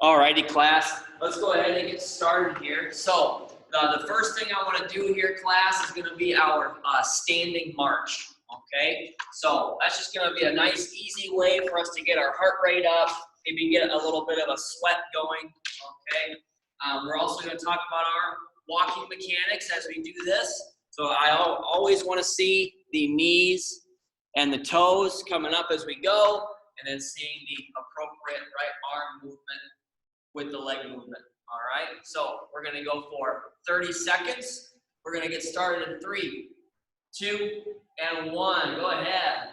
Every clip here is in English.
Alrighty, class, let's go ahead and get started here. So the first thing I want to do here, class, is going to be our standing march. Okay, so that's just going to be a nice, easy way for us to get our heart rate up, maybe get a little bit of a sweat going. Okay, we're also going to talk about our walking mechanics as we do this. So I always want to see the knees and the toes coming up as we go, and then seeing the appropriate right arm movement with the leg movement. All right, so we're going to go for 30 seconds. We're going to get started in 3, 2, and 1. Go ahead.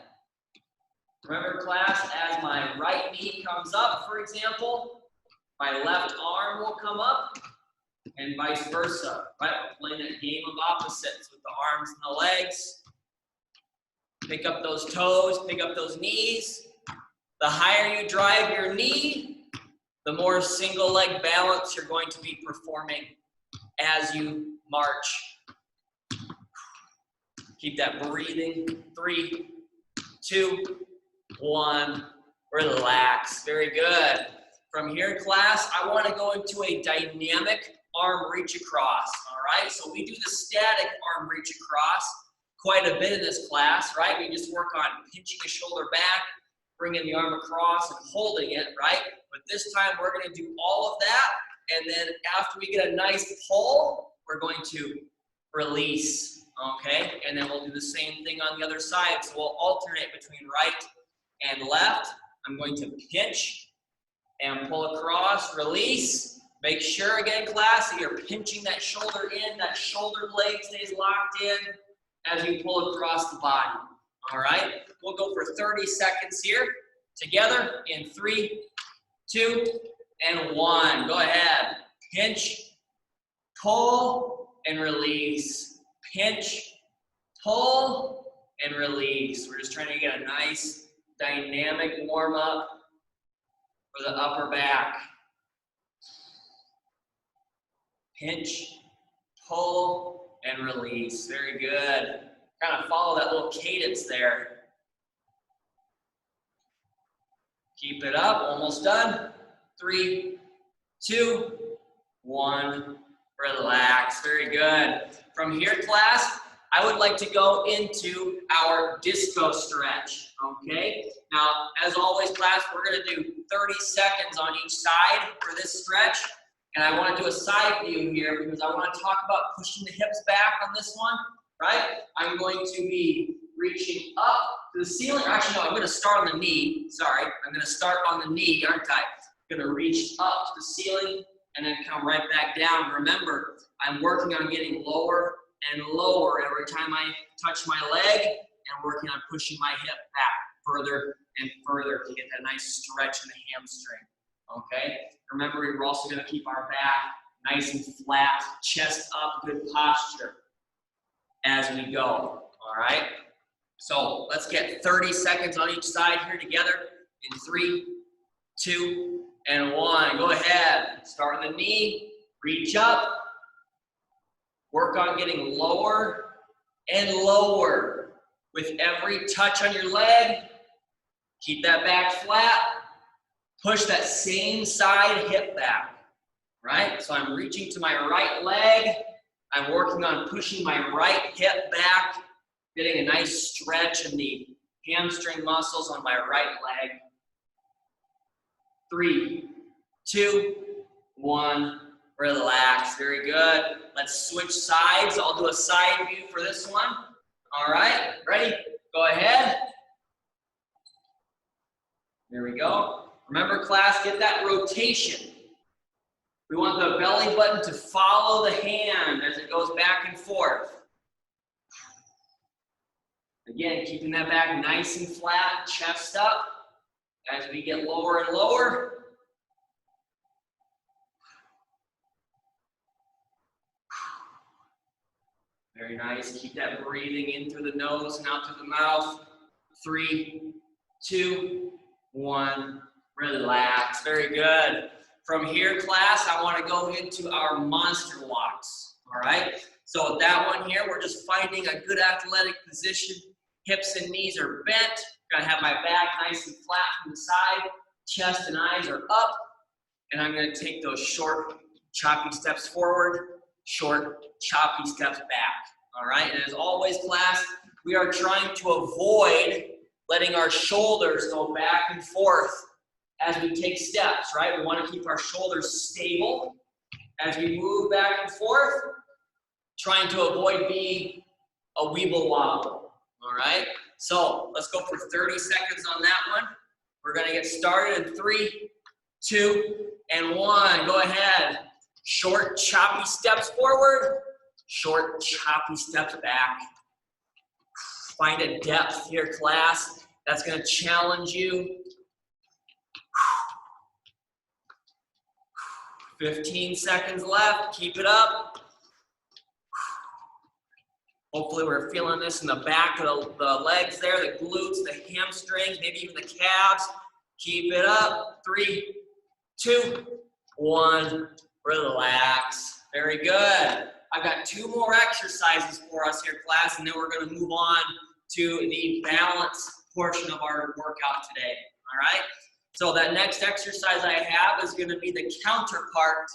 Remember, class, as my right knee comes up, for example, my left arm will come up, and vice versa. Right, we're playing that game of opposites with the arms and the legs. Pick up those toes, pick up those knees. The higher you drive your knee, the more single leg balance you're going to be performing as you march. Keep that breathing. 3, 2, 1. Relax. Very good. From here, class, I want to go into a dynamic arm reach across. All right, so we do the static arm reach across quite a bit in this class, right? We just work on pinching the shoulder back, bringing the arm across and holding it, right? But this time we're going to do all of that, and then after we get a nice pull, we're going to release, okay? And then we'll do the same thing on the other side. So we'll alternate between right and left. I'm going to pinch and pull across, release. Make sure, again, class, that you're pinching that shoulder in, that shoulder blade stays locked in as you pull across the body. All right, we'll go for 30 seconds here together in 3, 2, and 1. Go ahead. Pinch, pull, and release. Pinch, pull, and release. We're just trying to get a nice dynamic warm up for the upper back. Pinch, pull, and release. Very good. Kind of follow that little cadence there. Keep it up, almost done. 3, 2, 1, relax. Very good. From here, class, I would like to go into our disco stretch, okay? Now, as always, class, we're gonna do 30 seconds on each side for this stretch. And I wanna do a side view here because I wanna talk about pushing the hips back on this one. Right? I'm going to be reaching up to the ceiling. Actually, no, I'm going to start on the knee. Sorry, I'm going to start on the knee, aren't I? I'm going to reach up to the ceiling and then come right back down. Remember, I'm working on getting lower and lower every time I touch my leg and working on pushing my hip back further and further to get that nice stretch in the hamstring. Okay? Remember, we're also going to keep our back nice and flat, chest up, good posture as we go, all right? So let's get 30 seconds on each side here together in 3, 2, and 1. Go ahead, start on the knee, reach up, work on getting lower and lower with every touch on your leg. Keep that back flat, push that same side hip back, right? So I'm reaching to my right leg, I'm working on pushing my right hip back, getting a nice stretch in the hamstring muscles on my right leg. 3, 2, 1, relax. Very good. Let's switch sides. I'll do a side view for this one. All right, ready? Go ahead. There we go. Remember, class, get that rotation. We want the belly button to follow the hand as it goes back and forth. Again, keeping that back nice and flat, chest up as we get lower and lower. Very nice. Keep that breathing in through the nose and out through the mouth. 3, 2, 1. Relax. Very good. From here, class, I want to go into our monster walks, all right? So with that one here, we're just finding a good athletic position. Hips and knees are bent. Gonna have my back nice and flat from the side. Chest and eyes are up. and I'm gonna take those short, choppy steps forward, short, choppy steps back, all right? And as always, class, we are trying to avoid letting our shoulders go back and forth as we take steps, right? We wanna keep our shoulders stable as we move back and forth, trying to avoid being a weeble wobble, all right? So let's go for 30 seconds on that one. We're gonna get started in 3, 2, and 1. Go ahead. Short, choppy steps forward, short, choppy steps back. Find a depth here, class. That's gonna challenge you. 15 seconds left, keep it up. Hopefully we're feeling this in the back of the legs there, the glutes, the hamstrings, maybe even the calves. Keep it up. 3, 2, 1, relax. Very good. I've got 2 more exercises for us here, class, and then we're gonna move on to the balance portion of our workout today, all right? So that next exercise I have is gonna be the counterpart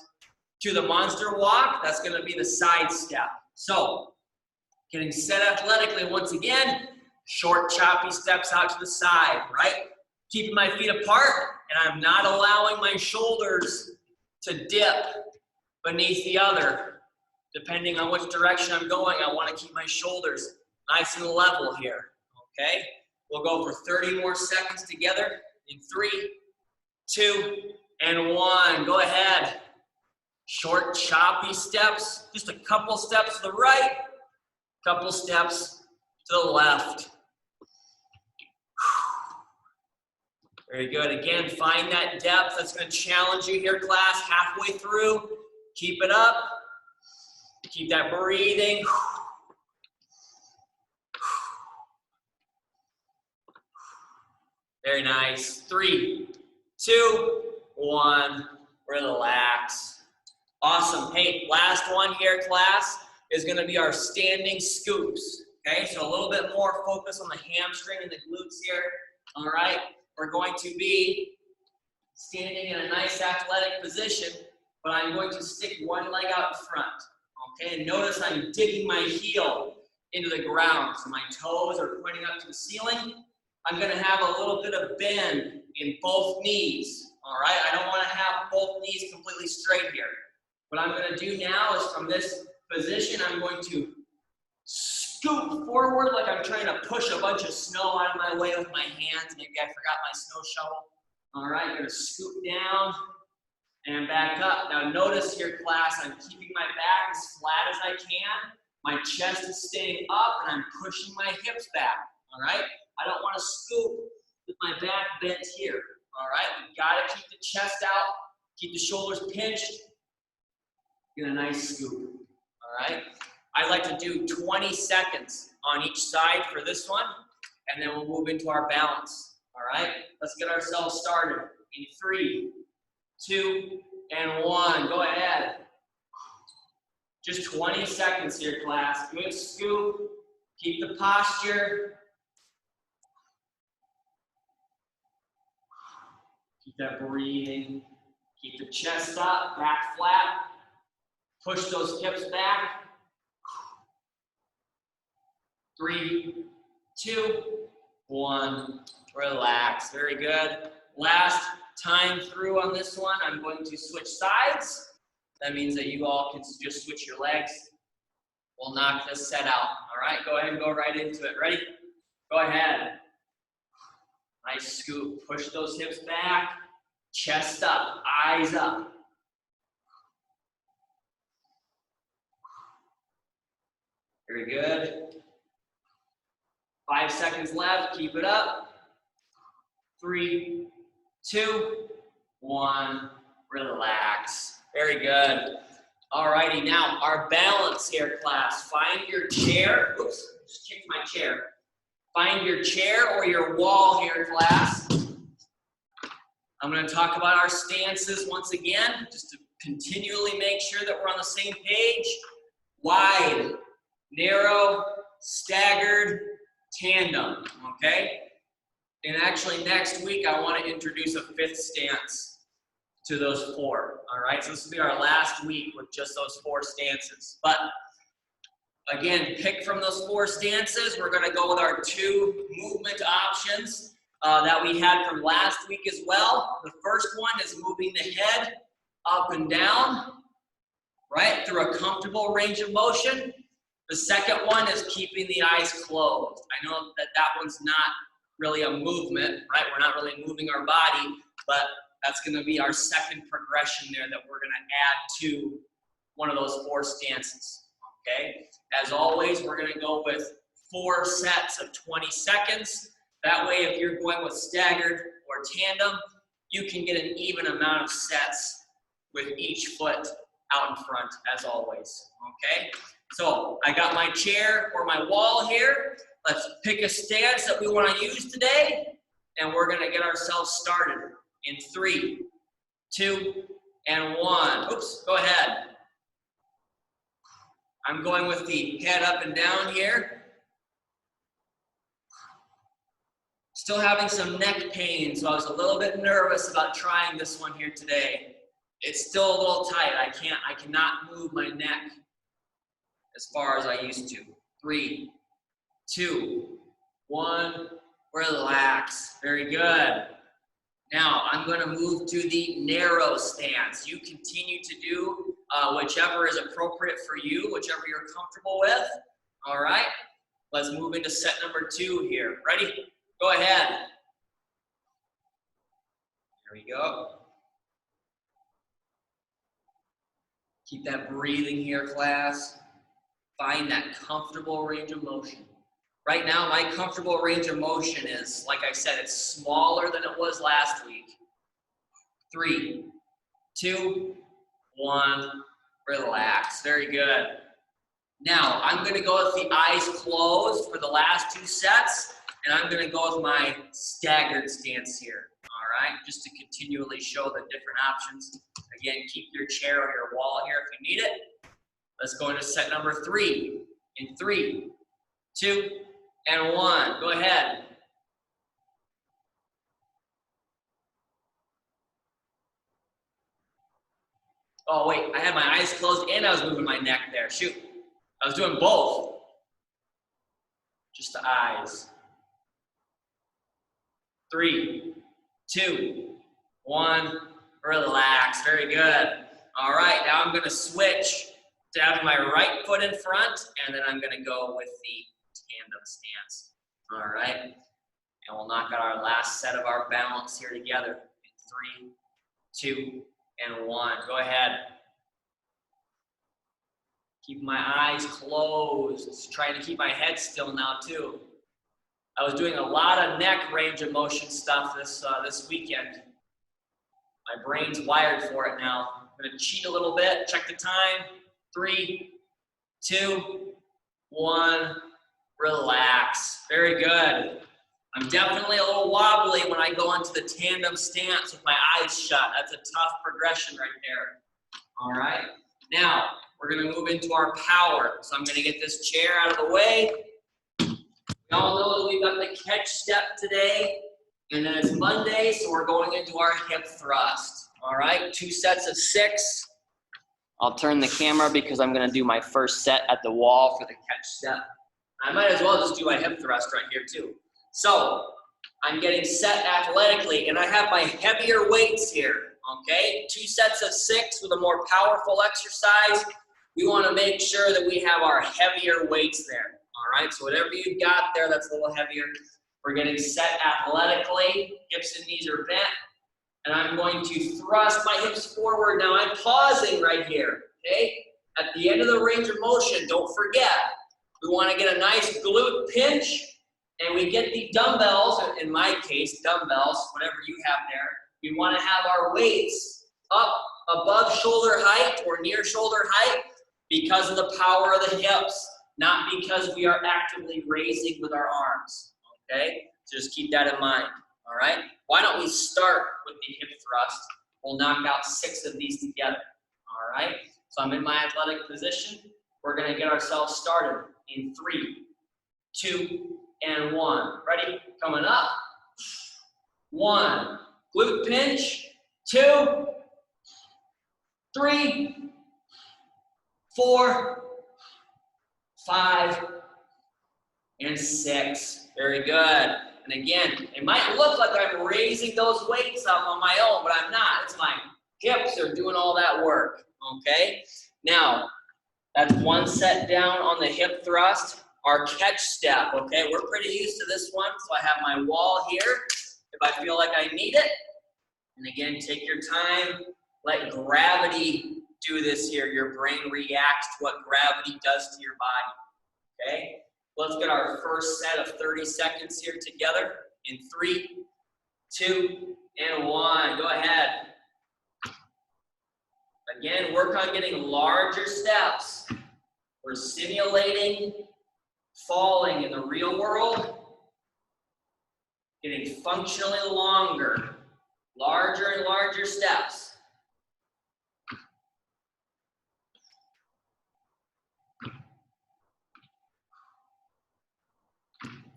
to the monster walk. That's gonna be the side step. So, getting set athletically once again, short, choppy steps out to the side, right? Keeping my feet apart, and I'm not allowing my shoulders to dip beneath the other. Depending on which direction I'm going, I want to keep my shoulders nice and level here, okay? We'll go for 30 more seconds together in 3, 2, and 1. Go ahead. Short, choppy steps, just a couple steps to the right, couple steps to the left. Very good. Again, find that depth. That's going to challenge you here, class. Halfway through, keep it up. Keep that breathing. Very nice. 3, 2, 1. Relax. Awesome. Hey, last one here, class, is going to be our standing scoops. Okay, so a little bit more focus on the hamstring and the glutes here. All right, we're going to be standing in a nice athletic position, but I'm going to stick one leg out front. Okay, and notice I'm digging my heel into the ground, so my toes are pointing up to the ceiling. I'm going to have a little bit of bend in both knees. All right, I don't want to have both knees completely straight here. What I'm going to do now is from this position, I'm going to scoop forward like I'm trying to push a bunch of snow out of my way with my hands. Maybe I forgot my snow shovel. All right, I'm going to scoop down and back up. Now notice here, class, I'm keeping my back as flat as I can. My chest is staying up and I'm pushing my hips back. All right, I don't want to scoop with my back bent here. All right, we've got to keep the chest out, keep the shoulders pinched. Get a nice scoop. All right, I like to do 20 seconds on each side for this one, and then we'll move into our balance. All right, let's get ourselves started in 3, 2, and 1. Go ahead. Just 20 seconds here, class. Good scoop. Keep the posture. Keep that breathing. Keep the chest up, back flat. Push those hips back. 3, 2, 1. Relax. Very good. Last time through on this one, I'm going to switch sides. That means that you all can just switch your legs. We'll knock this set out. All right, go ahead and go right into it. Ready? Go ahead. Nice scoop. Push those hips back. Chest up. Eyes up. Very good. 5 seconds left. Keep it up. 3, 2, 1. Relax. Very good. All righty, now our balance here, class. Find your chair. Oops, just kicked my chair. Find your chair or your wall here, class. I'm going to talk about our stances once again, just to continually make sure that we're on the same page. Wide, narrow, staggered, tandem, okay? And actually next week, I want to introduce a 5th stance. to those 4. All right, so this will be our last week with just those 4 stances. But again, pick from those 4 stances. We're going to go with our 2 movement options that we had from last week as well. The first one is moving the head up and down, right, through a comfortable range of motion. The second one is keeping the eyes closed. I know that that one's not really a movement, right? We're not really moving our body, but that's going to be our second progression there that we're going to add to one of those 4 stances, okay? As always, we're going to go with 4 sets of 20 seconds. That way, if you're going with staggered or tandem, you can get an even amount of sets with each foot out in front, as always, okay? So I got my chair or my wall here. Let's pick a stance that we want to use today, and we're going to get ourselves started in 3, 2, and 1. Oops, go ahead. I'm going with the head up and down here. Still having some neck pain, so I was a little bit nervous about trying this one here today. It's still a little tight. I cannot move my neck as far as I used to. 3, 2, 1, relax. Very good. Now, I'm going to move to the narrow stance. You continue to do whichever is appropriate for you, whichever you're comfortable with. All right? Let's move into set number 2 here. Ready? Go ahead. Here we go. Keep that breathing here, class. Find that comfortable range of motion. Right now, my comfortable range of motion is, like I said, it's smaller than it was last week. 3, 2, 1, relax. Very good. Now, I'm going to go with the eyes closed for the last 2 sets, and I'm going to go with my staggered stance here. All right, just to continually show the different options. Again, keep your chair or your wall here if you need it. Let's go into set number 3 in 3, 2, and 1. Go ahead. Oh, wait, I had my eyes closed and I was moving my neck there. Shoot, I was doing both. Just the eyes. 3, 2, 1, relax. Very good. All right, now I'm going to switch to having my right foot in front, and then I'm going to go with the tandem stance. All right, and we'll knock out our last set of our balance here together in 3, 2, and 1. Go ahead. Keep my eyes closed. Trying to keep my head still now too. I was doing a lot of neck range of motion stuff this weekend. My brain's wired for it now. I'm gonna cheat a little bit. Check the time. 3, 2, 1. Relax. Very good. I'm definitely a little wobbly when I go into the tandem stance with my eyes shut. That's a tough progression right there. All right. Now, we're going to move into our power. So I'm going to get this chair out of the way. We all know that we've got the catch step today. And then it's Monday, so we're going into our hip thrust. All right. 2 sets of 6. I'll turn the camera because I'm going to do my first set at the wall for the catch step. I might as well just do my hip thrust right here too. So I'm getting set athletically, and I have my heavier weights here, okay? 2 sets of 6 with a more powerful exercise. We want to make sure that we have our heavier weights there, all right? So whatever you've got there that's a little heavier, we're getting set athletically. Hips and knees are bent, and I'm going to thrust my hips forward. Now I'm pausing right here, okay? At the end of the range of motion, don't forget, we want to get a nice glute pinch, and we get the dumbbells, in my case, dumbbells, whatever you have there. We want to have our weights up above shoulder height or near shoulder height because of the power of the hips, not because we are actively raising with our arms, okay? So just keep that in mind, all right? Why don't we start with the hip thrust? We'll knock out 6 of these together, all right? So I'm in my athletic position. We're going to get ourselves started in 3, 2, and 1. Ready? Coming up. 1. Glute pinch. 2. 3, 4, 5, and 6. Very good. And again, it might look like I'm raising those weights up on my own, but I'm not. It's my hips that are doing all that work, okay? Now, that's one set down on the hip thrust. Our catch step, okay? We're pretty used to this one, so I have my wall here if I feel like I need it. And again, take your time. Let gravity do this here. Your brain reacts to what gravity does to your body, okay? Let's get our first set of 30 seconds here together in 3, 2, and 1. Go ahead. Again, work on getting larger steps. We're simulating falling in the real world, getting functionally longer, larger and larger steps.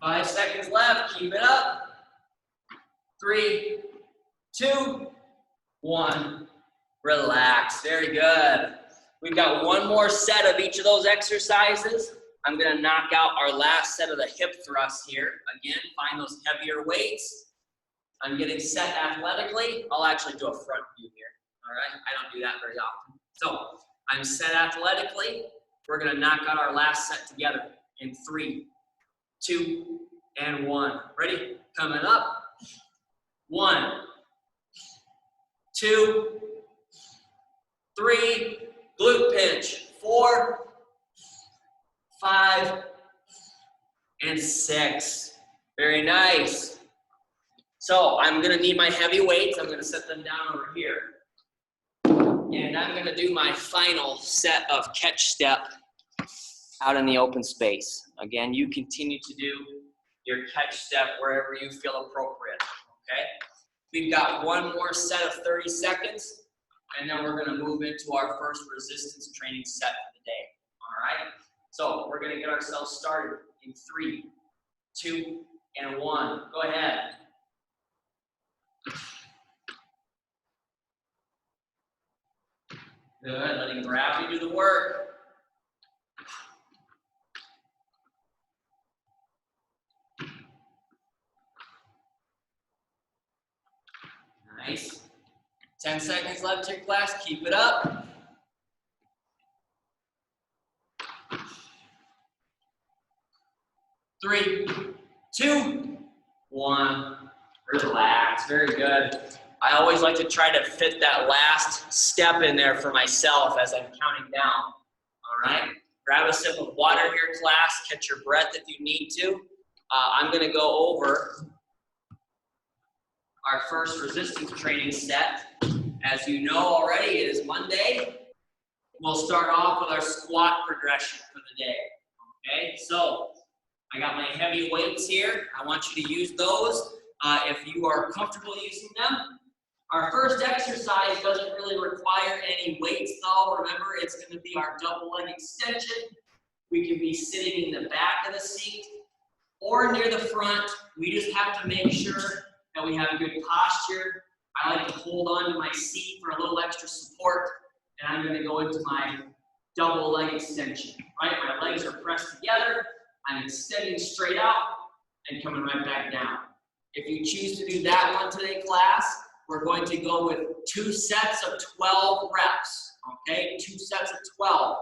5 seconds left. Keep it up. 3, 2, 1. Relax. Very good. We've got one more set of each of those exercises. I'm going to knock out our last set of the hip thrusts here. Again, find those heavier weights. I'm getting set athletically. I'll actually do a front view here. All right? I don't do that very often. So I'm set athletically. We're going to knock out our last set together in 3, 2, and 1. Ready? Coming up. 1, 2, 3, glute pinch. 4, 5, and 6. Very nice. So I'm going to need my heavy weights. I'm going to set them down over here. And I'm going to do my final set of catch step out in the open space. Again, you continue to do your catch step wherever you feel appropriate, okay? We've got one more set of 30 seconds, and then we're going to move into our first resistance training set for the day, all right? So we're going to get ourselves started in 3, 2, and 1. Go ahead. Good, letting gravity do the work. Nice. 10 seconds left here, class. Keep it up. 3, 2, 1. Relax. Very good. I always like to try to fit that last step in there for myself as I'm counting down. All right? Grab a sip of water here, class. Catch your breath if you need to. I'm going to go over our first resistance training set. As you know already, it is Monday. We'll start off with our squat progression for the day. Okay, so I got my heavy weights here. I want you to use those if you are comfortable using them. Our first exercise doesn't really require any weights though. Remember, it's going to be our double leg extension. We can be sitting in the back of the seat or near the front. We just have to make sure that we have a good posture. I like to hold on to my seat for a little extra support, and I'm going to go into my double leg extension. Right, my legs are pressed together. I'm extending straight out and coming right back down. If you choose to do that one today, class, we're going to go with 2 sets of 12 reps. Okay, 2 sets of 12.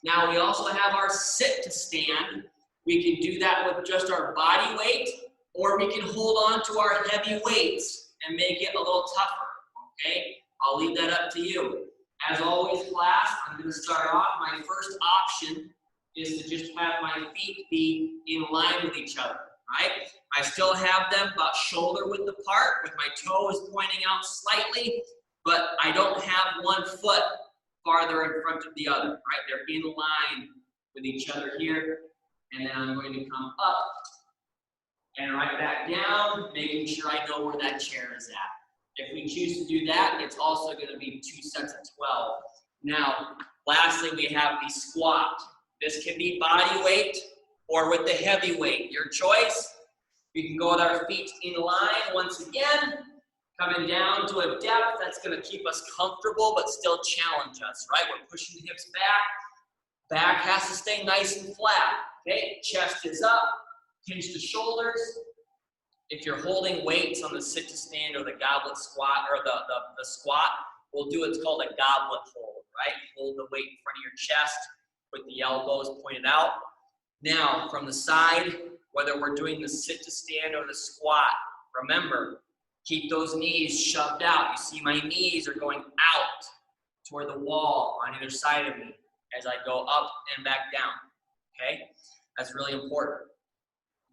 Now we also have our sit to stand. We can do that with just our body weight, or we can hold on to our heavy weights and make it a little tougher, okay? I'll leave that up to you. As always, class, I'm going to start off. My first option is to just have my feet be in line with each other, right? I still have them about shoulder width apart with my toes pointing out slightly, but I don't have one foot farther in front of the other, right? They're in line with each other here, and then I'm going to come up and right back down, making sure I know where that chair is at. If we choose to do that, it's also going to be 2 sets of 12. Now, lastly, we have the squat. This can be body weight or with the heavy weight. Your choice. We can go with our feet in line once again, Coming down to a depth that's going to keep us comfortable but still challenge us, right? We're pushing the hips back. Back has to stay nice and flat, okay? Chest is up, pinch the shoulders. If you're holding weights on the sit to stand or the goblet squat or the squat, we'll do what's called a goblet hold, right? Hold the weight in front of your chest with the elbows pointed out. Now, from the side, whether we're doing the sit to stand or the squat, remember, keep those knees shoved out. You see my knees are going out toward the wall on either side of me as I go up and back down, okay? That's really important.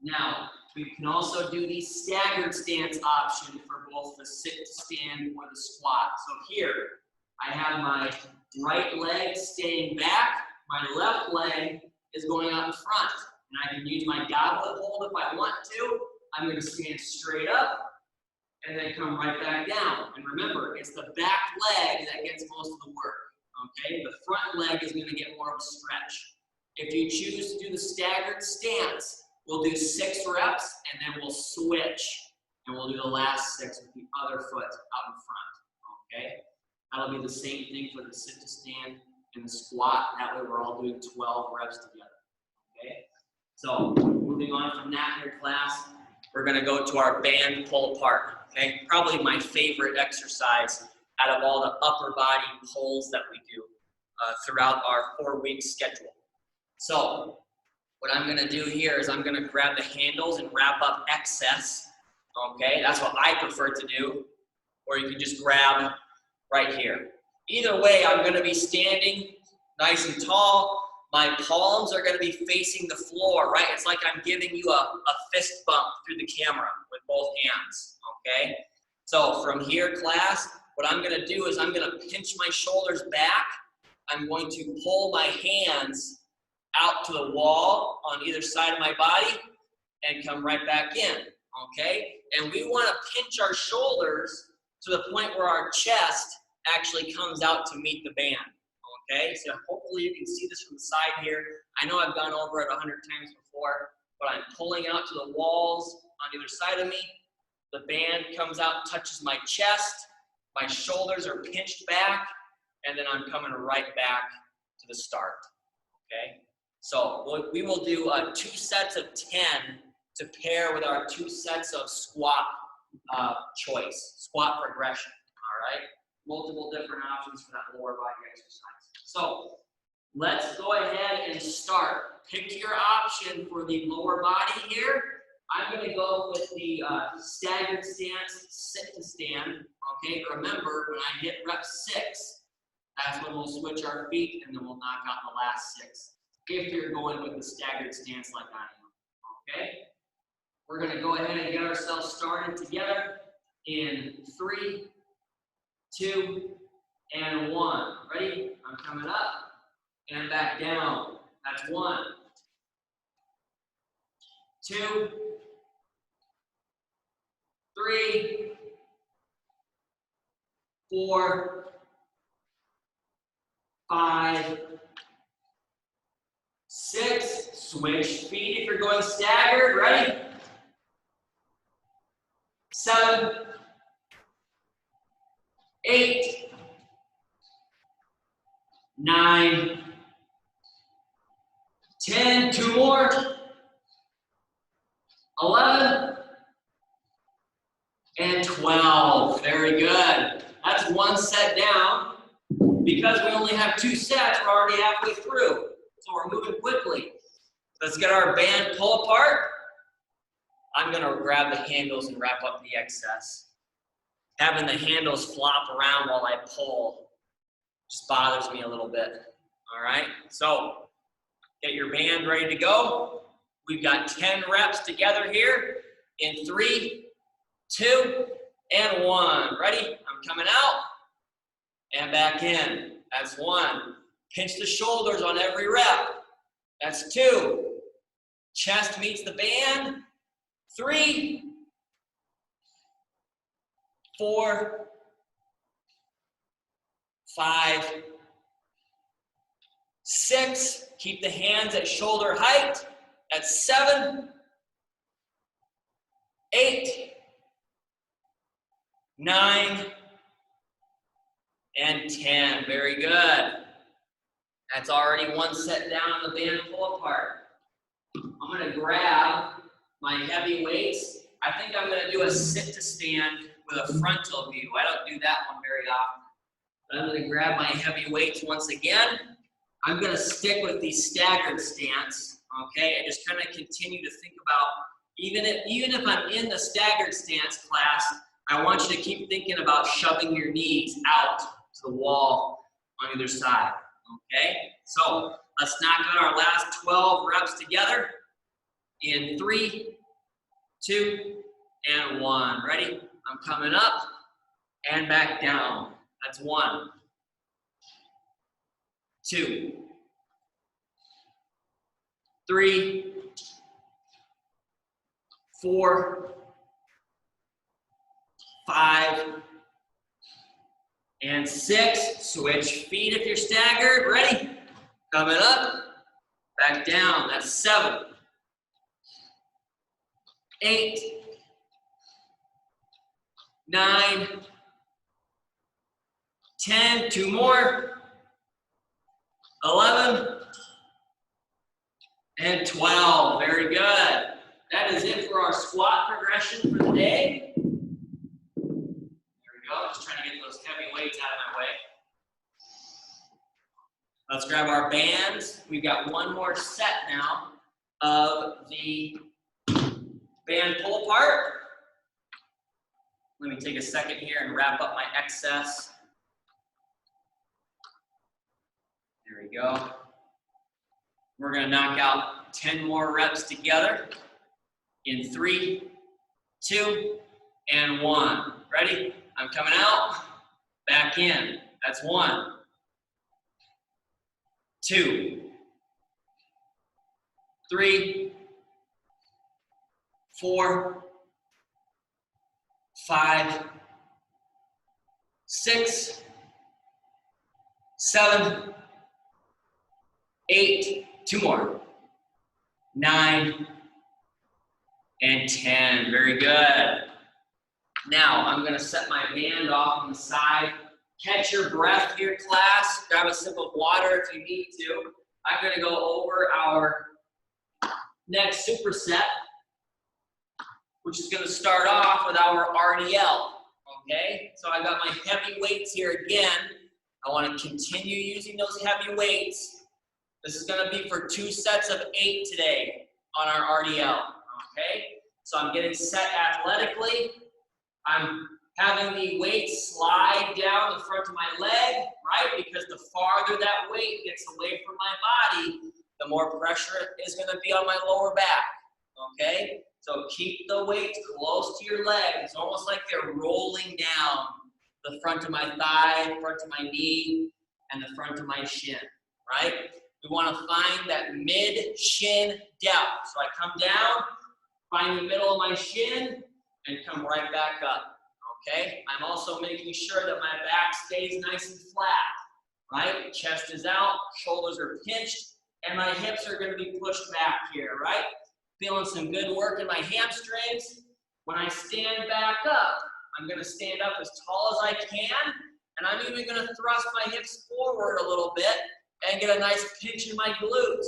Now, we can also do the staggered stance option for both the sit to stand or the squat. So here, I have my right leg staying back, my left leg is going up front. And I can use my goblet hold if I want to. I'm going to stand straight up and then come right back down. And remember, it's the back leg that gets most of the work, okay? The front leg is going to get more of a stretch. If you choose to do the staggered stance, we'll do 6 reps and then we'll switch. And we'll do the last 6 with the other foot out in front, okay? That'll be the same thing for the sit to stand and the squat. That way we're all doing 12 reps together, okay? So moving on from that here, class, we're going to go to our band pull apart. Okay, probably my favorite exercise out of all the upper body pulls that we do throughout our 4-week schedule. So what I'm going to do here is I'm going to grab the handles and wrap up excess. Okay, that's what I prefer to do. Or you can just grab right here. Either way, I'm going to be standing nice and tall. My palms are going to be facing the floor, right? It's like I'm giving you a fist bump through the camera with both hands, okay? So from here, class, what I'm going to do is I'm going to pinch my shoulders back. I'm going to pull my hands out to the wall on either side of my body and come right back in, okay? And we want to pinch our shoulders to the point where our chest actually comes out to meet the band. Okay, so hopefully you can see this from the side here. I know I've gone over it 100 times before, but I'm pulling out to the walls on either side of me. The band comes out, touches my chest. My shoulders are pinched back, and then I'm coming right back to the start. Okay, so we will do 2 sets of 10 to pair with our 2 sets of squat choice, squat progression. All right, multiple different options for that lower body exercise. So let's go ahead and start. Pick your option for the lower body here. I'm going to go with the staggered stance, sit to stand. Okay, remember when I hit rep 6, that's when we'll switch our feet and then we'll knock out the last 6. If you're going with the staggered stance like I am. Okay, we're going to go ahead and get ourselves started together in 3, 2, and 1. Ready? I'm coming up and back down. That's 1, 2, 3, 4, 5, 6. Switch feet if you're going staggered. Ready? 7, 8, 9, 10, 2 more, 11, and 12. Very good. That's 1 set down. Because we only have 2 sets, we're already halfway through. So we're moving quickly. Let's get our band pull apart. I'm going to grab the handles and wrap up the excess. Having the handles flop around while I pull just bothers me a little bit. All right, so get your band ready to go. We've got 10 reps together here in 3, 2, and 1. Ready? I'm coming out and back in. That's 1. Pinch the shoulders on every rep. That's 2. Chest meets the band. 3, 4, 5, 6. Keep the hands at shoulder height. That's 7, 8, 9, and 10. Very good. That's already one set down on the band pull apart. I'm going to grab my heavy weights. I think I'm going to do a sit to stand with a frontal view. I don't do that one very often. But I'm going to grab my heavy weights once again. I'm going to stick with the staggered stance, okay? And just kind of continue to think about, even if I'm in the staggered stance class, I want you to keep thinking about shoving your knees out to the wall on either side, okay? So let's knock out our last 12 reps together in 3, 2, and 1. Ready? I'm coming up and back down. That's 1, 2, 3, 4, 5, and 6. Switch feet if you're staggered. Ready? Coming up, back down. That's 7, 8, 9, 10. 2 more. 11, and 12. Very good. That is it for our squat progression for the day. There we go. Just trying to get those heavy weights out of my way. Let's grab our bands. We've got one more set now of the band pull apart. Let me take a second here and wrap up my excess. There we go. We're going to knock out 10 more reps together in 3, 2, and 1. Ready? I'm coming out, back in. That's 1, 2, 3, 4, 5, 6, 7, 8, 2 more, 9, and 10. Very good. Now, I'm going to set my band off on the side. Catch your breath here, class. Grab a sip of water if you need to. I'm going to go over our next superset, which is going to start off with our RDL. Okay? So I got my heavy weights here again. I want to continue using those heavy weights. This is going to be for 2 sets of 8 today on our RDL, okay? So I'm getting set athletically. I'm having the weight slide down the front of my leg, right? Because the farther that weight gets away from my body, the more pressure is going to be on my lower back, okay? So keep the weight close to your leg. It's almost like they're rolling down the front of my thigh, front of my knee, and the front of my shin, right? We want to find that mid-shin depth. So I come down, find the middle of my shin, and come right back up, okay? I'm also making sure that my back stays nice and flat, right? Chest is out, shoulders are pinched, and my hips are going to be pushed back here, right? Feeling some good work in my hamstrings. When I stand back up, I'm going to stand up as tall as I can, and I'm even going to thrust my hips forward a little bit and get a nice pinch in my glutes,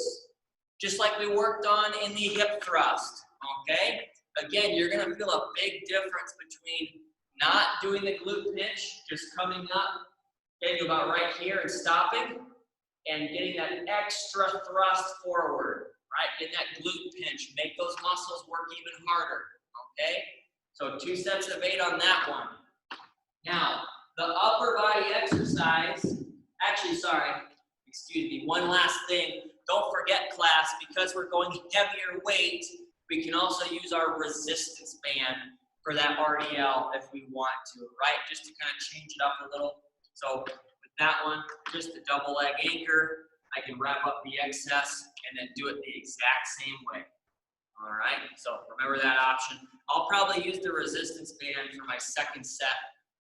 just like we worked on in the hip thrust, okay? Again, you're gonna feel a big difference between not doing the glute pinch, just coming up, getting about right here and stopping, and getting that extra thrust forward, right? Getting that glute pinch, make those muscles work even harder, okay? So 2 sets of 8 on that one. Now, the upper body exercise, excuse me, one last thing. Don't forget, class, because we're going heavier weight, we can also use our resistance band for that RDL if we want to, right? Just to kind of change it up a little. So with that one, just a double leg anchor. I can wrap up the excess and then do it the exact same way. All right, so remember that option. I'll probably use the resistance band for my second set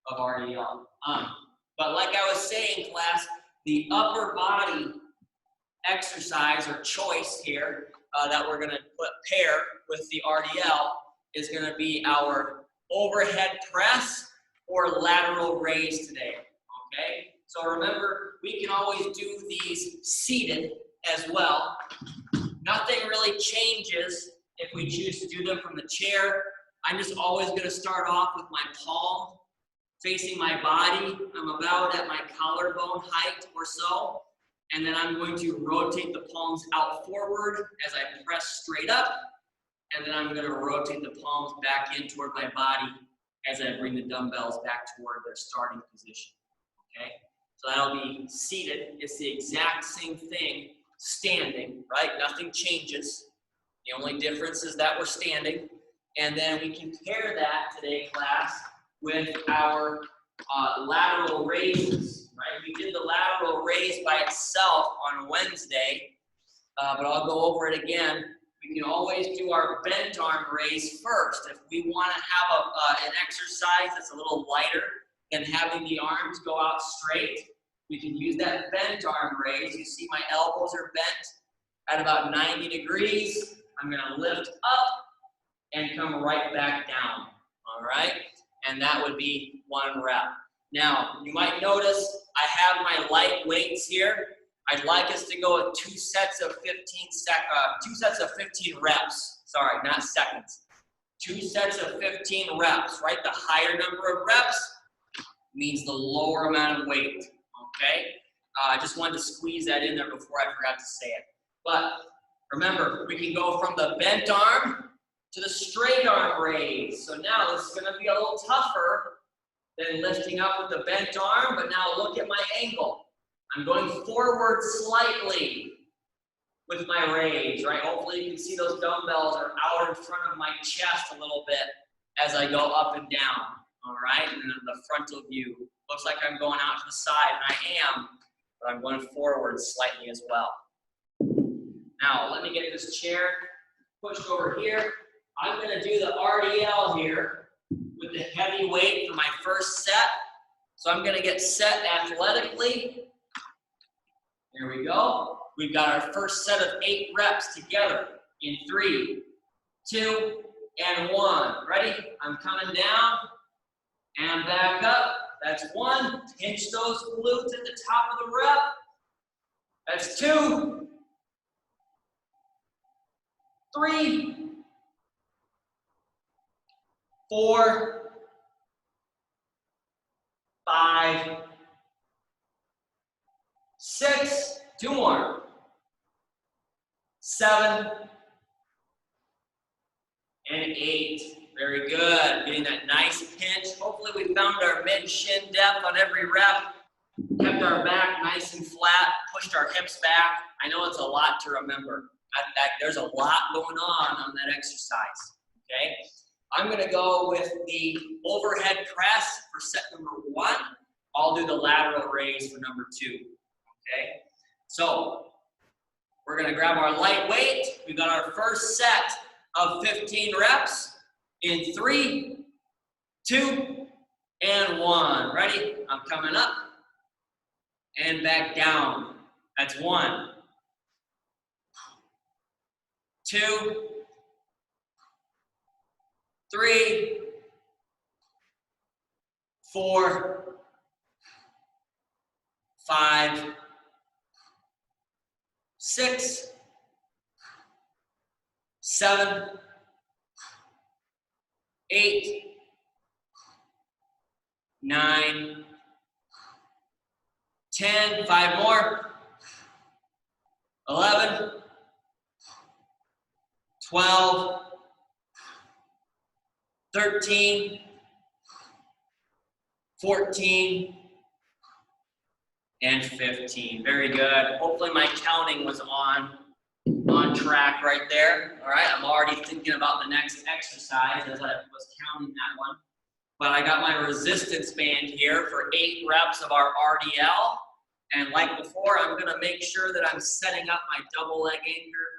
of RDL. But like I was saying, class, the upper body exercise or choice here that we're going to pair with the RDL is going to be our overhead press or lateral raise today, okay? So remember, we can always do these seated as well. Nothing really changes if we choose to do them from the chair. I'm just always going to start off with my palm facing my body. I'm about at my collarbone height or so. And then I'm going to rotate the palms out forward as I press straight up. And then I'm going to rotate the palms back in toward my body as I bring the dumbbells back toward their starting position. Okay? So that'll be seated. It's the exact same thing standing, right? Nothing changes. The only difference is that we're standing. And then we can pair that today, class, with our lateral raises, right? We did the lateral raise by itself on Wednesday, but I'll go over it again. We can always do our bent arm raise first. If we want to have an exercise that's a little lighter than having the arms go out straight, we can use that bent arm raise. You see my elbows are bent at about 90 degrees. I'm going to lift up and come right back down, all right? And that would be 1 rep. Now, you might notice I have my light weights here. I'd like us to go with 2 sets of 15 reps. Sorry, not seconds. 2 sets of 15 reps, right? The higher number of reps means the lower amount of weight, okay? I just wanted to squeeze that in there before I forgot to say it. But remember, we can go from the bent arm to the straight arm raise. So now this is going to be a little tougher than lifting up with the bent arm, but now look at my angle. I'm going forward slightly with my raise, right? Hopefully you can see those dumbbells are out in front of my chest a little bit as I go up and down, all right? And then the frontal view. Looks like I'm going out to the side, and I am, but I'm going forward slightly as well. Now, let me get this chair pushed over here. I'm going to do the RDL here with the heavy weight for my first set. So I'm going to get set athletically. There we go. We've got our first set of 8 reps together in 3, 2, and 1. Ready? I'm coming down and back up. That's 1. Pinch those glutes at the top of the rep. That's 2, 3, 4, 5, 6, 2 more, 7, and 8. Very good. Getting that nice pinch. Hopefully we found our mid-shin depth on every rep. Kept our back nice and flat. Pushed our hips back. I know it's a lot to remember. There's a lot going on that exercise. Okay. I'm going to go with the overhead press for set number 1. I'll do the lateral raise for number 2. Okay. So we're going to grab our light weight. We've got our first set of 15 reps in 3, 2, and 1. Ready? I'm coming up and back down. That's 1, 2, 3, 4, 5, 6, 7, 8, 9, 10, 5 more, 11, 12, 13, 14, and 15. Very good. Hopefully my counting was on track right there. All right, I'm already thinking about the next exercise as I was counting that one. But I got my resistance band here for 8 reps of our RDL. And like before, I'm gonna make sure that I'm setting up my double leg anchor.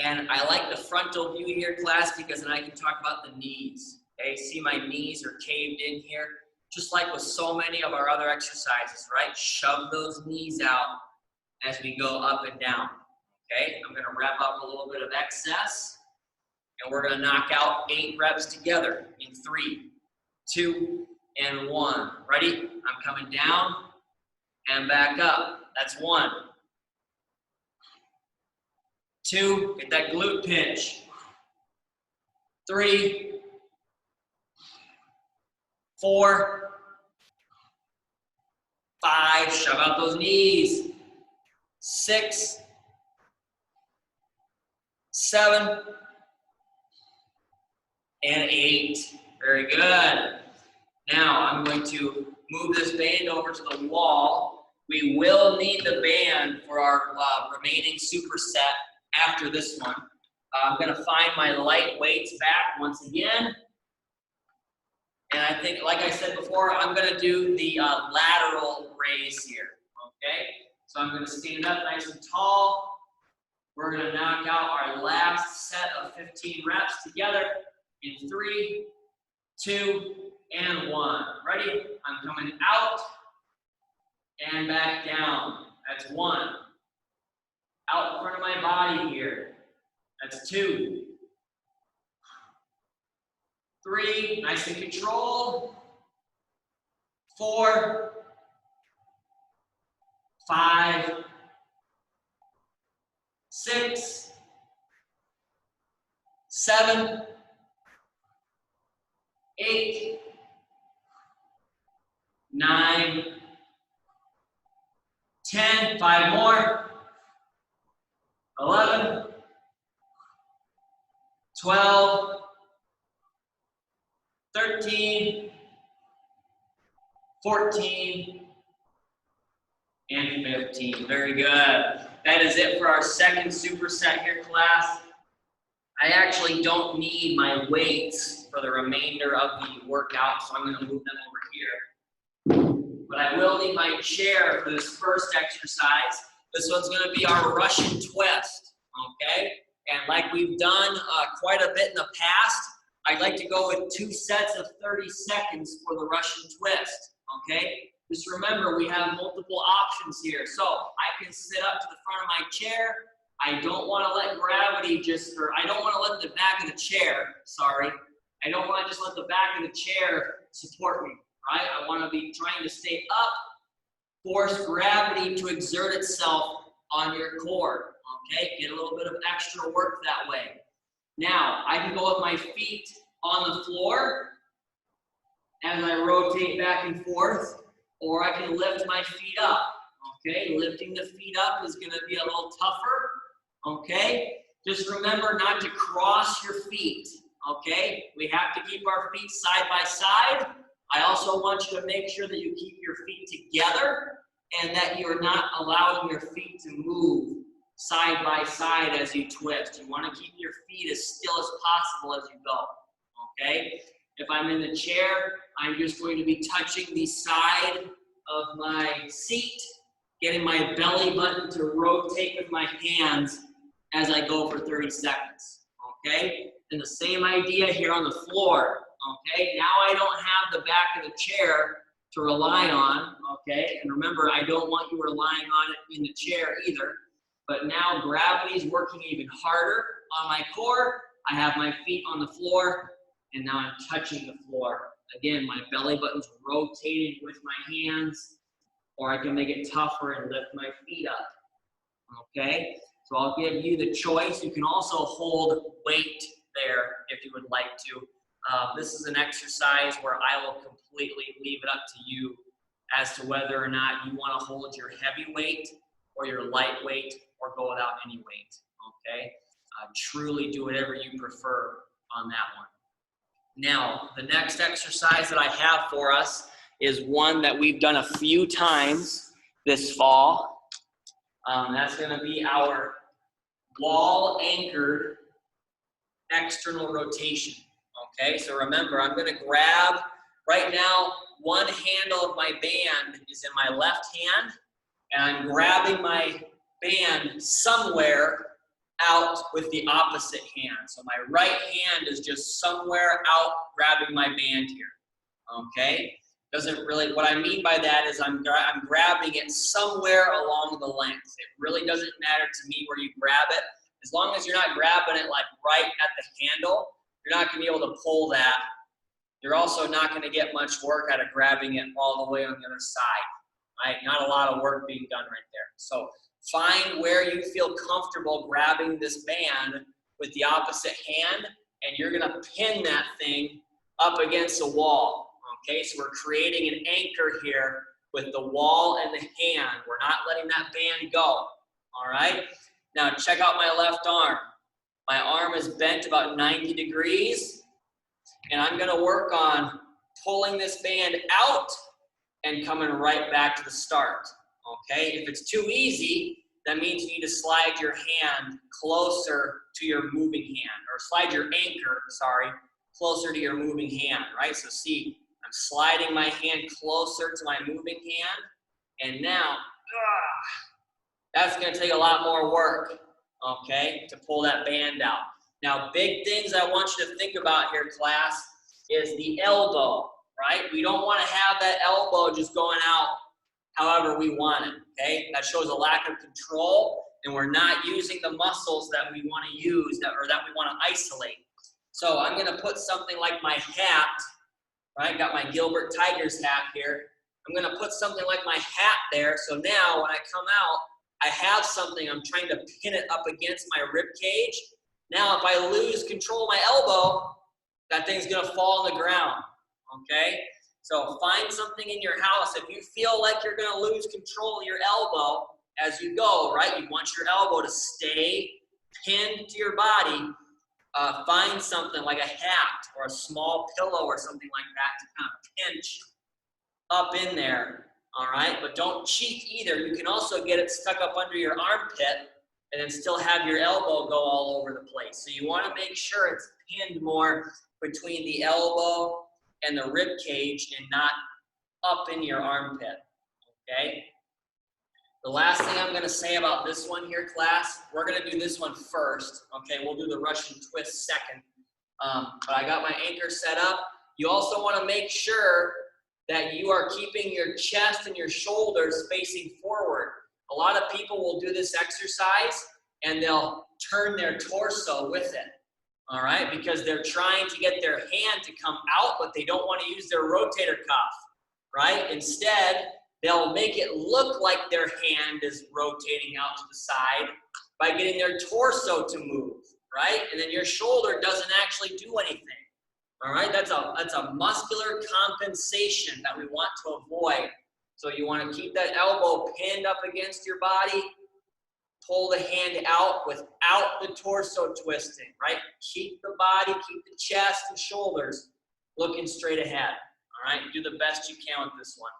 And I like the frontal view here, class, because then I can talk about the knees. Okay, see my knees are caved in here, just like with so many of our other exercises, right? Shove those knees out as we go up and down. Okay, I'm gonna wrap up a little bit of excess. And we're gonna knock out 8 reps together in 3, 2, and 1. Ready? I'm coming down and back up. That's 1. 2, get that glute pinch. 3, 4, 5, shove out those knees. 6, 7, and 8. Very good. Now I'm going to move this band over to the wall. We will need the band for our remaining superset after this one. I'm going to find my light weights back once again. And I think, like I said before, I'm going to do the lateral raise here. Okay? So I'm going to stand up nice and tall. We're going to knock out our last set of 15 reps together in 3, 2, and 1. Ready? I'm coming out and back down. That's 1. Out in front of my body here. That's 2. 3, nice and controlled. 4, 5, 6, 7, 8, 9, 10, 5 more, 11, 12, 13, 14, and 15. Very good. That is it for our second superset here, class. I actually don't need my weights for the remainder of the workout, so I'm going to move them over here. But I will need my chair for this first exercise. This one's going to be our Russian twist, okay? And like we've done quite a bit in the past, I'd like to go with 2 sets of 30 seconds for the Russian twist, okay? Just remember, we have multiple options here. So I can sit up to the front of my chair. I don't want to let gravity I don't want to let the back of the chair, I don't want to just let the back of the chair support me, right? I want to be trying to stay up, force gravity to exert itself on your core, okay? Get a little bit of extra work that way. Now, I can go with my feet on the floor as I rotate back and forth, or I can lift my feet up, okay? Lifting the feet up is going to be a little tougher, okay? Just remember not to cross your feet, okay? We have to keep our feet side by side. I also want you to make sure that you keep your feet together and that you're not allowing your feet to move side by side as you twist. You want to keep your feet as still as possible as you go, okay? If I'm in the chair, I'm just going to be touching the side of my seat, getting my belly button to rotate with my hands as I go for 30 seconds, okay? And the same idea here on the floor, okay? Now I don't have the back of the chair to rely on, okay? And remember, I don't want you relying on it in the chair either. But now gravity is working even harder on my core. I have my feet on the floor, and now I'm touching the floor. Again, my belly button's rotating with my hands, or I can make it tougher and lift my feet up, okay? So I'll give you the choice. You can also hold weight there if you would like to. This is an exercise where I will completely leave it up to you as to whether or not you want to hold your heavy weight or your light weight or go without any weight, okay? Truly do whatever you prefer on that one. Now, the next exercise that I have for us is one that we've done a few times this fall. That's going to be our wall-anchored external rotation, okay? So remember, I'm going to grab, right now, one handle of my band is in my left hand, and I'm grabbing my band somewhere out with the opposite hand. So my right hand is just somewhere out grabbing my band here, okay? Doesn't really, what I mean by that is I'm grabbing it somewhere along the length. It really doesn't matter to me where you grab it. As long as you're not grabbing it like right at the handle, you're not going to be able to pull that. You're also not going to get much work out of grabbing it all the way on the other side, right? Not a lot of work being done right there. So find where you feel comfortable grabbing this band with the opposite hand, and you're going to pin that thing up against the wall, okay? So we're creating an anchor here with the wall and the hand. We're not letting that band go, all right? Now check out my left arm. My arm is bent about 90 degrees, and I'm gonna work on pulling this band out and coming right back to the start, okay? If it's too easy, that means you need to slide your hand closer to your moving hand, or slide your anchor, sorry, closer to your moving hand, right? So see, I'm sliding my hand closer to my moving hand, and now, that's gonna take a lot more work, okay, to pull that band out. Now, big things I want you to think about here, class, is the elbow, right? We don't wanna have that elbow just going out however we want it, okay? That shows a lack of control, and we're not using the muscles that we wanna use, or that we wanna isolate. So I'm gonna put something like my hat, right? Got my Gilbert Tigers hat here. I'm gonna put something like my hat there, so now when I come out, I have something, I'm trying to pin it up against my rib cage. Now if I lose control of my elbow, that thing's gonna fall on the ground, okay? So find something in your house. If you feel like you're gonna lose control of your elbow as you go, right? You want your elbow to stay pinned to your body. Find something like a hat or a small pillow or something like that to kind of pinch up in there, all right? But don't cheat either. You can also get it stuck up under your armpit and then still have your elbow go all over the place. So you wanna make sure it's pinned more between the elbow and the rib cage and not up in your armpit, okay? The last thing I'm gonna say about this one here, class, we're gonna do this one first, okay? We'll do the Russian twist second. But I got my anchor set up. You also wanna make sure that you are keeping your chest and your shoulders facing forward. A lot of people will do this exercise and they'll turn their torso with it, all right? Because they're trying to get their hand to come out, but they don't wanna use their rotator cuff, right? Instead, they'll make it look like their hand is rotating out to the side by getting their torso to move, right? And then your shoulder doesn't actually do anything, all right? That's a muscular compensation that we want to avoid. So you want to keep that elbow pinned up against your body, pull the hand out without the torso twisting, right? Keep the body, keep the chest and shoulders looking straight ahead, all right? Do the best you can with this one.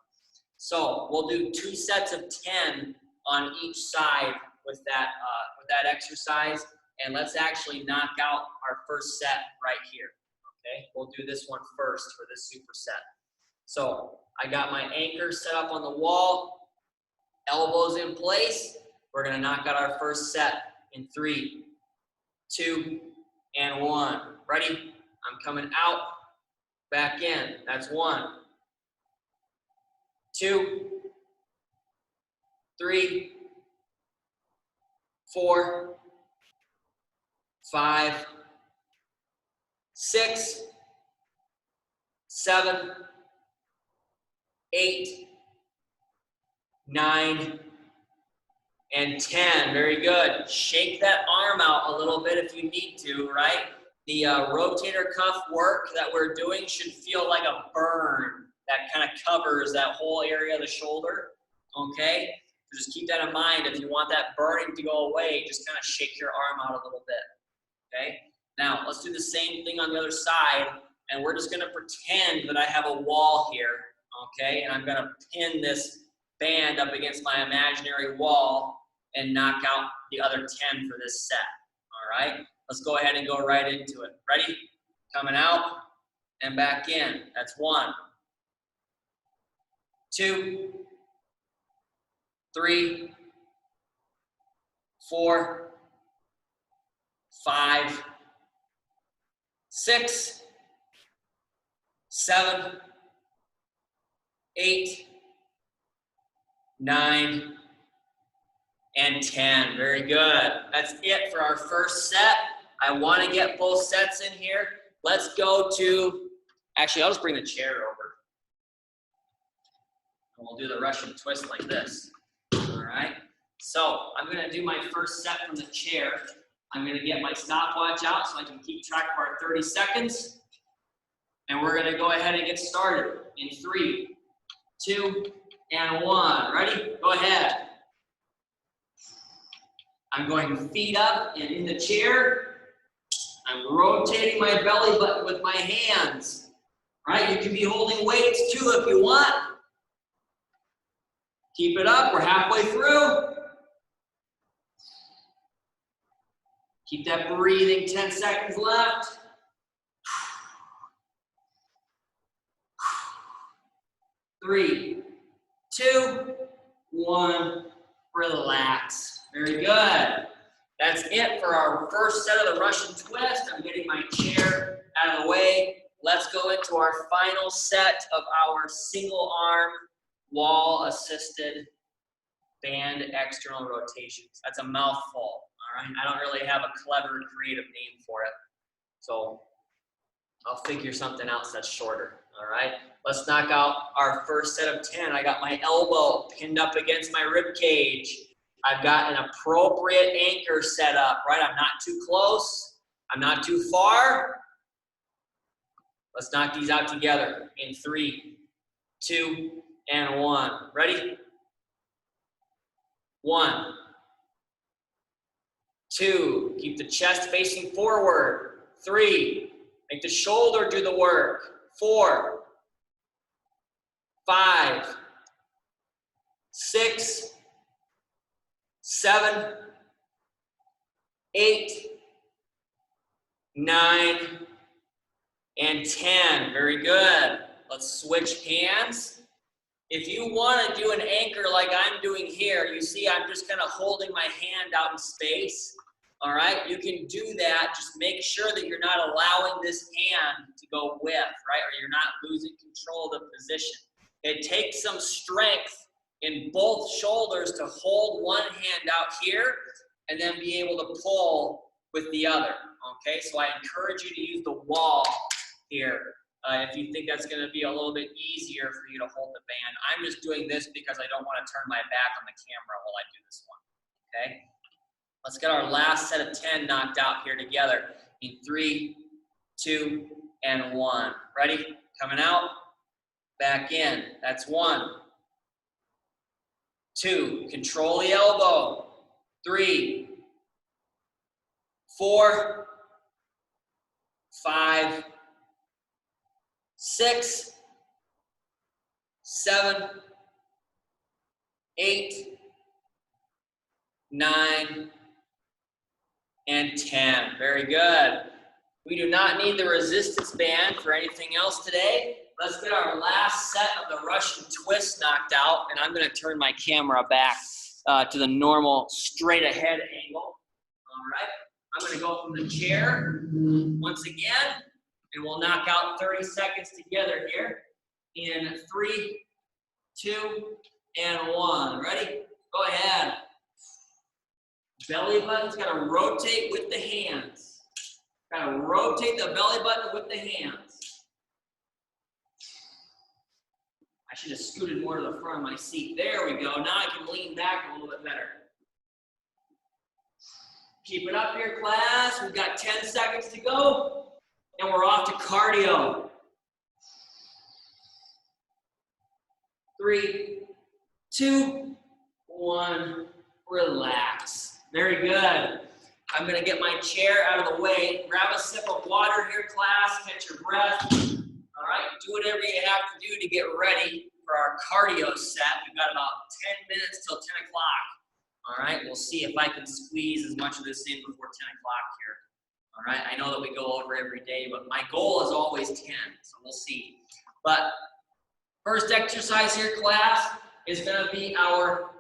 So we'll do 2 sets of 10 on each side with that exercise, and let's actually knock out our first set right here, okay? We'll do this one first for this superset. So I got my anchor set up on the wall, elbows in place. We're gonna knock out our first set in 3, 2, and 1. Ready? I'm coming out, back in. That's 1, 2, 3, 4, 5, 6, 7, 8, 9, and 10. Very good. Shake that arm out a little bit if you need to, right? The rotator cuff work that we're doing should feel like a burn that kind of covers that whole area of the shoulder, okay? So just keep that in mind. If you want that burning to go away, just kind of shake your arm out a little bit, okay? Now, let's do the same thing on the other side, and we're just gonna pretend that I have a wall here, okay? And I'm gonna pin this band up against my imaginary wall and knock out the other 10 for this set, all right? Let's go ahead and go right into it. Ready? Coming out and back in. That's 1, 2, 3, 4, 5, 6, 7, 8, 9, and 10. Very good. That's it for our first set. I want to get both sets in here. Let's go to, actually, I'll just bring the chair over. And we'll do the Russian twist like this. All right. So I'm going to do my first set from the chair. I'm going to get my stopwatch out so I can keep track of our 30 seconds. And we're going to go ahead and get started in 3, 2, and 1. Ready? Go ahead. I'm going feet up and in the chair. I'm rotating my belly button with my hands. Right? You can be holding weights too if you want. Keep it up. We're halfway through. Keep that breathing. 10 seconds left. 3, 2, 1. Relax. Very good. That's it for our first set of the Russian twist. I'm getting my chair out of the way. Let's go into our final set of our single arm wall assisted band external rotations. That's a mouthful, all right? I don't really have a clever creative name for it. So I'll figure something else that's shorter, all right? Let's knock out our first set of 10. I got my elbow pinned up against my rib cage. I've got an appropriate anchor set up, right? I'm not too close. I'm not too far. Let's knock these out together in 3, 2, and 1. Ready? 1, 2. Keep the chest facing forward. 3. Make the shoulder do the work. 4, 5, 6, 7, 8, 9, and 10. Very good. Let's switch hands. If you want to do an anchor like I'm doing here, you see I'm just kind of holding my hand out in space. All right, you can do that. Just make sure that you're not allowing this hand to go with, right? Or you're not losing control of the position. It takes some strength in both shoulders to hold one hand out here and then be able to pull with the other, okay? So I encourage you to use the wall here if you think that's gonna be a little bit easier for you to hold the band. I'm just doing this because I don't wanna turn my back on the camera while I do this one, okay? Let's get our last set of 10 knocked out here together in 3, 2, and 1. Ready? Coming out, back in. That's 1. 2, control the elbow. 3, 4, 5, 6, 7, 8, 9, and 10. Very good. We do not need the resistance band for anything else today. Let's get our last set of the Russian twist knocked out, and I'm going to turn my camera back to the normal straight ahead angle. All right. I'm going to go from the chair once again, and we'll knock out 30 seconds together here in 3, 2, and 1. Ready? Go ahead. Belly button's got to rotate with the hands. Got to rotate the belly button with the hands. I should have scooted more to the front of my seat. There we go. Now I can lean back a little bit better. Keep it up here, class. We've got 10 seconds to go, and we're off to cardio. 3, 2, 1. Relax. Very good. I'm going to get my chair out of the way. Grab a sip of water here, class. Catch your breath. All right. Do whatever you have to do to get ready for our cardio set. We've got about 10 minutes till 10 o'clock. All right. We'll see if I can squeeze as much of this in before 10 o'clock here. All right. I know that we go over every day, but my goal is always 10. So we'll see. But first exercise here, class, is going to be our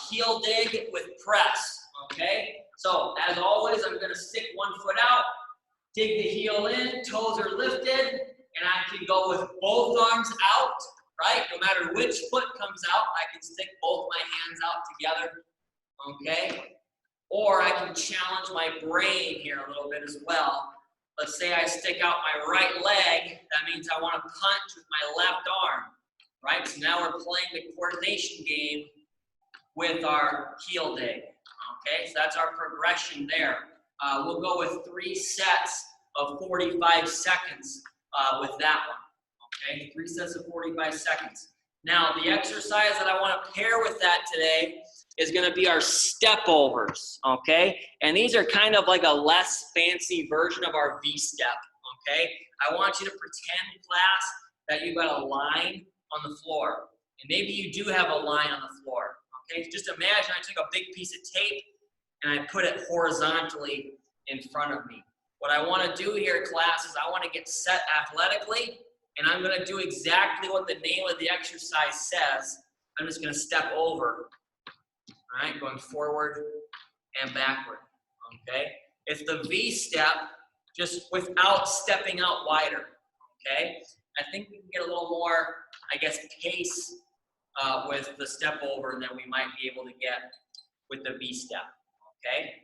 heel dig with press. Okay, so as always, I'm going to stick one foot out, dig the heel in, toes are lifted, and I can go with both arms out, right? No matter which foot comes out, I can stick both my hands out together. okay? Or I can challenge my brain here a little bit as well. Let's say I stick out my right leg. That means I want to punch with my left arm, right? So now we're playing the coordination game with our heel dig, okay? So that's our progression there. We'll go with 3 sets of 45 seconds with that one, okay? 3 sets of 45 seconds. Now, the exercise that I want to pair with that today is going to be our step overs, okay? And these are kind of like a less fancy version of our V-step, okay? I want you to pretend, class, that you've got a line on the floor. And maybe you do have a line on the floor, okay? Just imagine I took a big piece of tape and I put it horizontally in front of me. What I want to do here, class, is I want to get set athletically, and I'm going to do exactly what the name of the exercise says. I'm just going to step over. All right, going forward and backward, okay? It's the V step, just without stepping out wider, okay? I think we can get a little more, I guess, pace with the step over than we might be able to get with the V step, okay?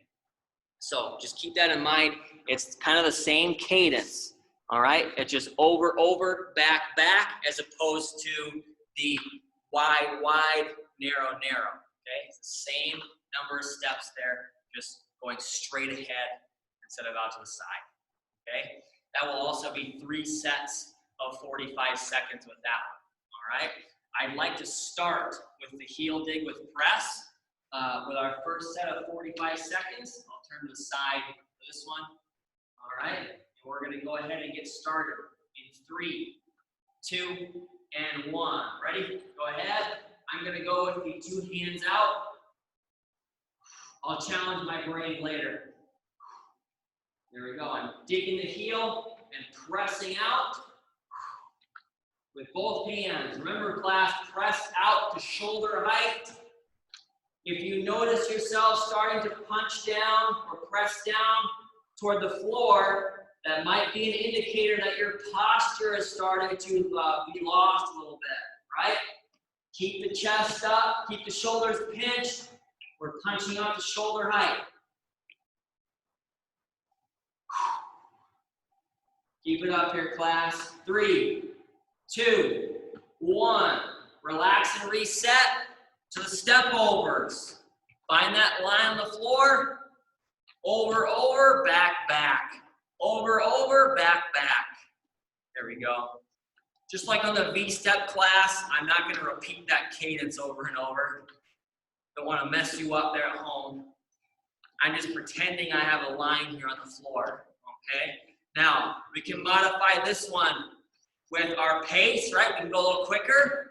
So just keep that in mind. It's kind of the same cadence, all right? It's just over, over, back, back, as opposed to the wide, wide, narrow, narrow. Okay, it's the same number of steps there, just going straight ahead instead of out to the side. Okay, that will also be 3 sets of 45 seconds with that one. All right, I'd like to start with the heel dig with press with our first set of 45 seconds. I'll turn to the side for this one. All right, and we're going to go ahead and get started in 3, 2, and 1. Ready? Go ahead. I'm going to go with the 2 hands out. I'll challenge my brain later. There we go. I'm digging the heel and pressing out with both hands. Remember, class, press out to shoulder height. If you notice yourself starting to punch down or press down toward the floor, that might be an indicator that your posture is starting to be lost a little bit, right? Keep the chest up, keep the shoulders pinched. We're punching out to shoulder height. Keep it up here, class. 3, 2, 1. Relax and reset to the step overs. Find that line on the floor. Over, over, back, back. Over, over, back, back. There we go. Just like on the V-step class, I'm not going to repeat that cadence over and over. Don't want to mess you up there at home. I'm just pretending I have a line here on the floor, okay? Now, we can modify this one with our pace, right? We can go a little quicker.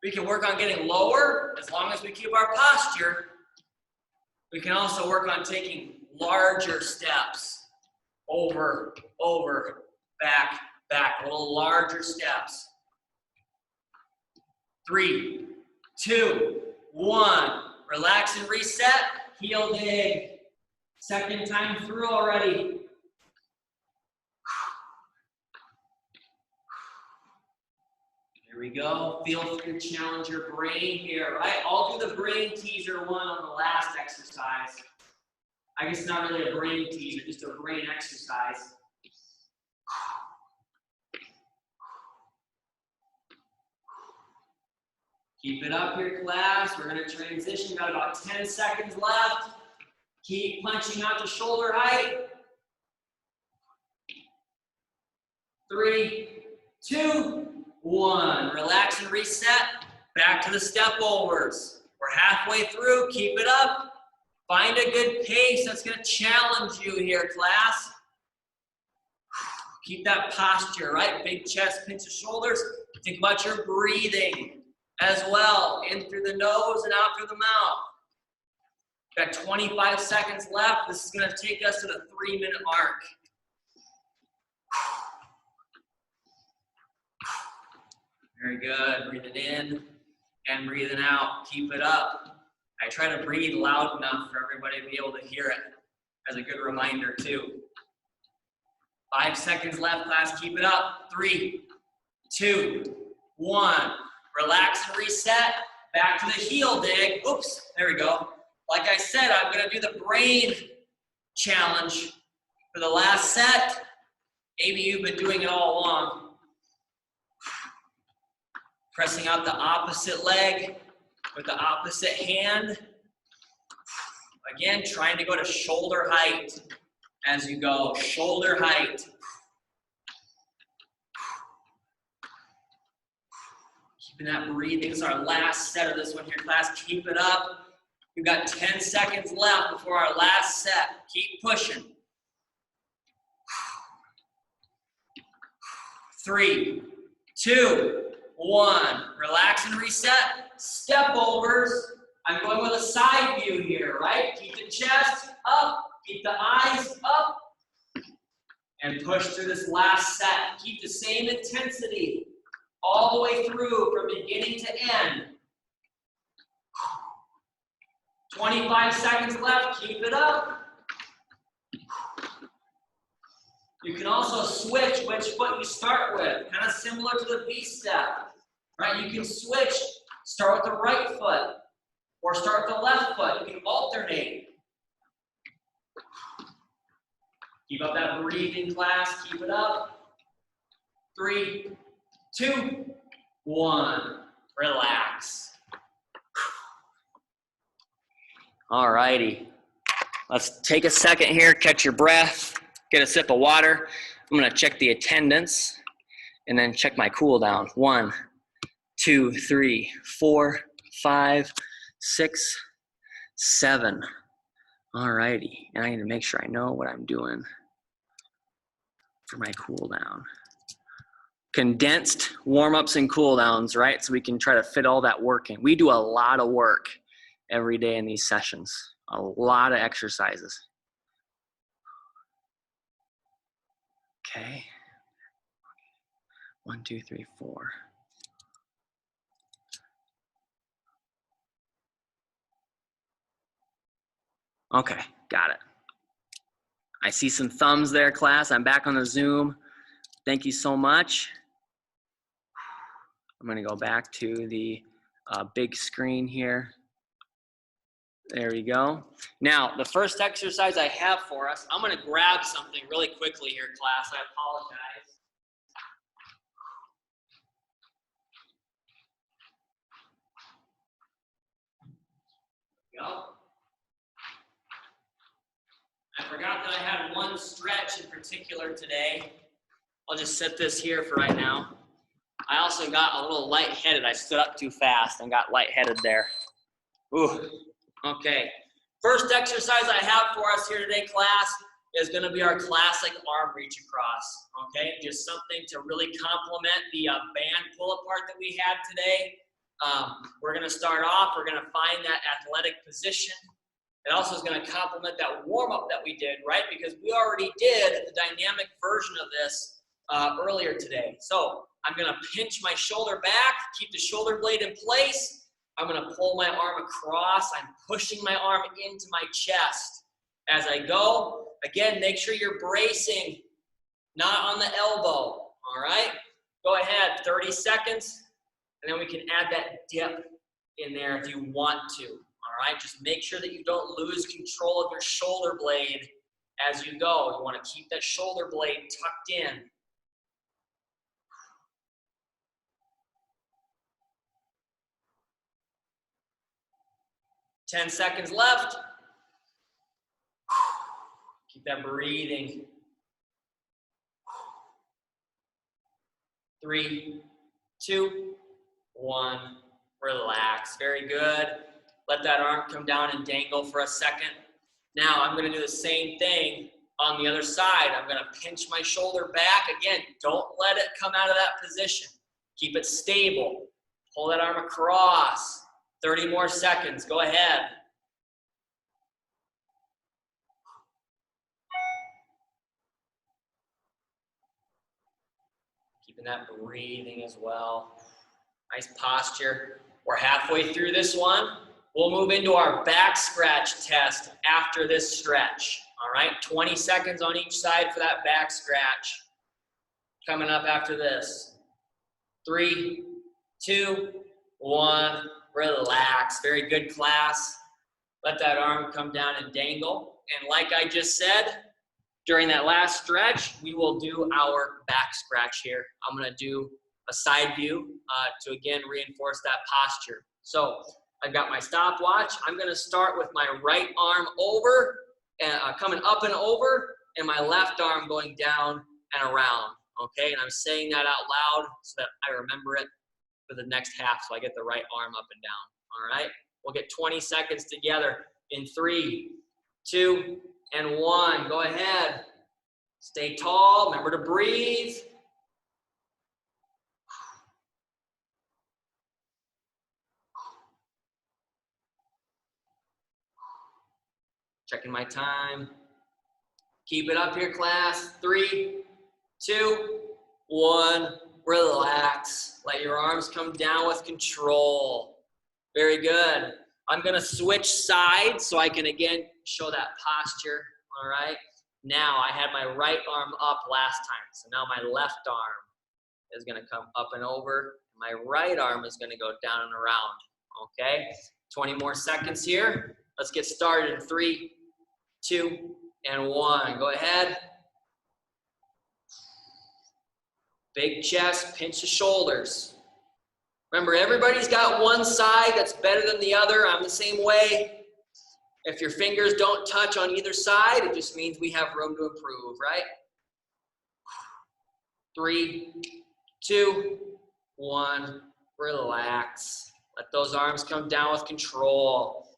We can work on getting lower as long as we keep our posture. We can also work on taking larger steps. Over, over, back, back, a little larger steps. 3, 2, 1. Relax and reset. Heel dig. Second time through already. There we go. Feel free to challenge your brain here, right? I'll do the brain teaser one on the last exercise. I guess it's not really a brain teaser, just a brain exercise. Keep it up here, class. We're going to transition. Got about 10 seconds left. Keep punching out to shoulder height. 3, 2, 1. Relax and reset. Back to the step overs. We're halfway through. Keep it up. Find a good pace that's going to challenge you here, class. Keep that posture, right? Big chest, pinch the shoulders. Think about your breathing as well, in through the nose and out through the mouth. Got 25 seconds left. This is going to take us to the 3-minute mark. Very good. Breathing in and breathing out. Keep it up. I try to breathe loud enough for everybody to be able to hear it as a good reminder too. 5 seconds left, class. Keep it up. 3, 2, 1. Relax and reset. Back to the heel dig. Oops, there we go. Like I said, I'm gonna do the brain challenge for the last set. Maybe you've been doing it all along. Pressing out the opposite leg with the opposite hand. Again, trying to go to shoulder height as you go. Shoulder height. Keeping that breathing. This is our last set of this one here, class. Keep it up. We've got 10 seconds left before our last set. Keep pushing. 3, 2, 1. Relax and reset. Step overs. I'm going with a side view here, right? Keep the chest up. Keep the eyes up. And push through this last set. Keep the same intensity all the way through from beginning to end. 25 seconds left. Keep it up. You can also switch which foot you start with, kind of similar to the V step, right? You can switch, start with the right foot, or start with the left foot. You can alternate. Keep up that breathing, class. Keep it up. 3, 2, 1. Relax. All righty. Let's take a second here, catch your breath. Get a sip of water. I'm gonna check the attendance and then check my cool down. 1, 2, 3, 4, 5, 6, 7. All righty. And I need to make sure I know what I'm doing for my cool down. Condensed warm-ups and cool downs, right? So we can try to fit all that work in. We do a lot of work every day in these sessions. A lot of exercises. Okay. 1, 2, 3, 4. Okay, got it. I see some thumbs there, class. I'm back on the Zoom. Thank you so much. I'm gonna go back to the big screen here. There we go. Now, the first exercise I have for us, I'm gonna grab something really quickly here, class. I apologize. There we go. I forgot that I had one stretch in particular today. I'll just set this here for right now. I also got a little lightheaded. I stood up too fast and got lightheaded there. Ooh, okay. First exercise I have for us here today, class, is gonna be our classic arm reach across, okay? Just something to really complement the band pull apart that we had today. We're gonna start off, we're gonna find that athletic position. It also is gonna complement that warm-up that we did, right? Because we already did the dynamic version of this earlier today. So I'm gonna pinch my shoulder back, keep the shoulder blade in place. I'm gonna pull my arm across. I'm pushing my arm into my chest. As I go, again, make sure you're bracing, not on the elbow, all right? Go ahead, 30 seconds, and then we can add that dip in there if you want to, all right? Just make sure that you don't lose control of your shoulder blade as you go. You wanna keep that shoulder blade tucked in. Ten seconds left. Keep that breathing. 3, 2, 1. Relax. Very good. Let that arm come down and dangle for a second. Now I'm going to do the same thing on the other side. I'm going to pinch my shoulder back. Again, don't let it come out of that position. Keep it stable. Pull that arm across. 30 more seconds. Go ahead. Keeping that breathing as well. Nice posture. We're halfway through this one. We'll move into our back scratch test after this stretch. All right, 20 seconds on each side for that back scratch. Coming up after this. 3, 2, 1. relax. Very good, class. Let that arm come down and dangle. And like I just said, during that last stretch, we will do our back scratch here. I'm gonna do a side view to again reinforce that posture. So I've got my stopwatch. I'm gonna start with my right arm over, coming up and over, and my left arm going down and around, okay? And I'm saying that out loud so that I remember it for the next half, so I get the right arm up and down, all right? We'll get 20 seconds together in 3, 2, and 1. Go ahead. Stay tall. Remember to breathe. Checking my time. Keep it up here, class. 3, 2, 1. Relax. Let your arms come down with control. Very good. I'm going to switch sides so I can, again, show that posture. All right. Now, I had my right arm up last time. So now my left arm is going to come up and over. My right arm is going to go down and around. Okay. 20 more seconds here. Let's get started in 3, 2, and 1. Go ahead. Big chest, pinch the shoulders. Remember, everybody's got one side that's better than the other. I'm the same way. If your fingers don't touch on either side, it just means we have room to improve, right? 3, 2, 1. Relax. Let those arms come down with control.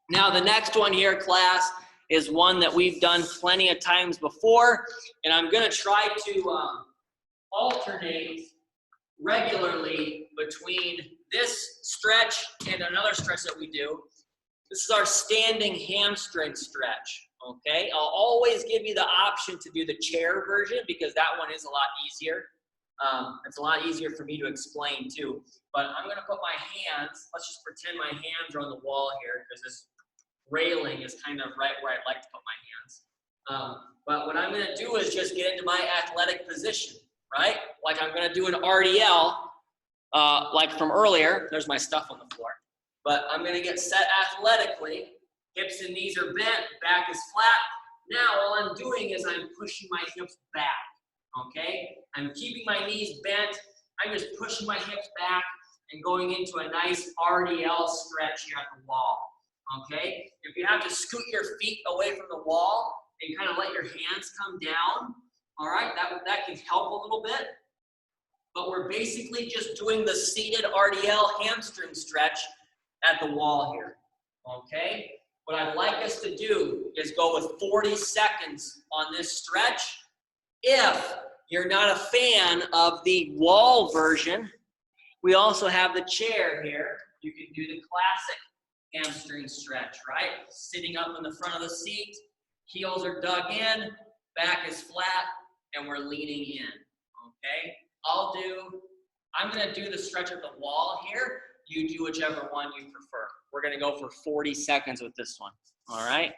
Now, the next one here, class, is one that we've done plenty of times before, and I'm going to try to alternate regularly between this stretch and another stretch that we do. This is our standing hamstring stretch, okay? I'll always give you the option to do the chair version because that one is a lot easier. It's a lot easier for me to explain too. But I'm gonna put my hands, let's just pretend my hands are on the wall here because this railing is kind of right where I'd like to put my hands. But what I'm gonna do is just get into my athletic position, right? Like I'm gonna do an RDL, like from earlier. There's my stuff on the floor. But I'm gonna get set athletically. Hips and knees are bent, back is flat. Now all I'm doing is I'm pushing my hips back, okay? I'm keeping my knees bent. I'm just pushing my hips back and going into a nice RDL stretch here at the wall, okay? If you have to scoot your feet away from the wall and kind of let your hands come down, all right, that can help a little bit. But we're basically just doing the seated RDL hamstring stretch at the wall here, okay? What I'd like us to do is go with 40 seconds on this stretch. If you're not a fan of the wall version, we also have the chair here. You can do the classic hamstring stretch, right? Sitting up in the front of the seat, heels are dug in, back is flat, and we're leaning in, okay? I'm gonna do the stretch at the wall here. You do whichever one you prefer. We're gonna go for 40 seconds with this one, all right?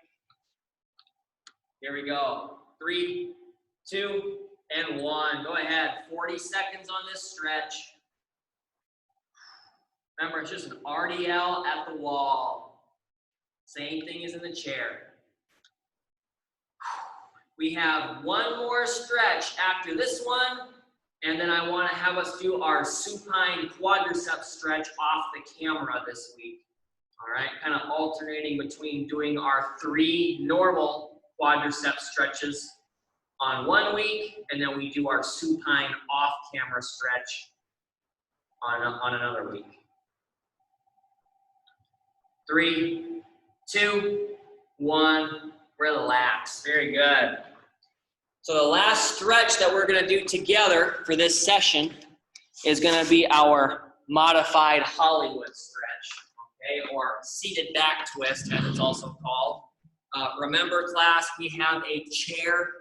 Here we go. 3, 2, and 1. Go ahead, 40 seconds on this stretch. Remember, it's just an RDL at the wall. Same thing as in the chair. We have one more stretch after this one, and then I want to have us do our supine quadricep stretch off the camera this week. All right, kind of alternating between doing our 3 normal quadricep stretches on one week, and then we do our supine off-camera stretch on another week. 3, 2, 1, relax. Very good. So the last stretch that we're gonna do together for this session is gonna be our modified Hollywood stretch, okay, or seated back twist as it's also called. Remember, class, we have a chair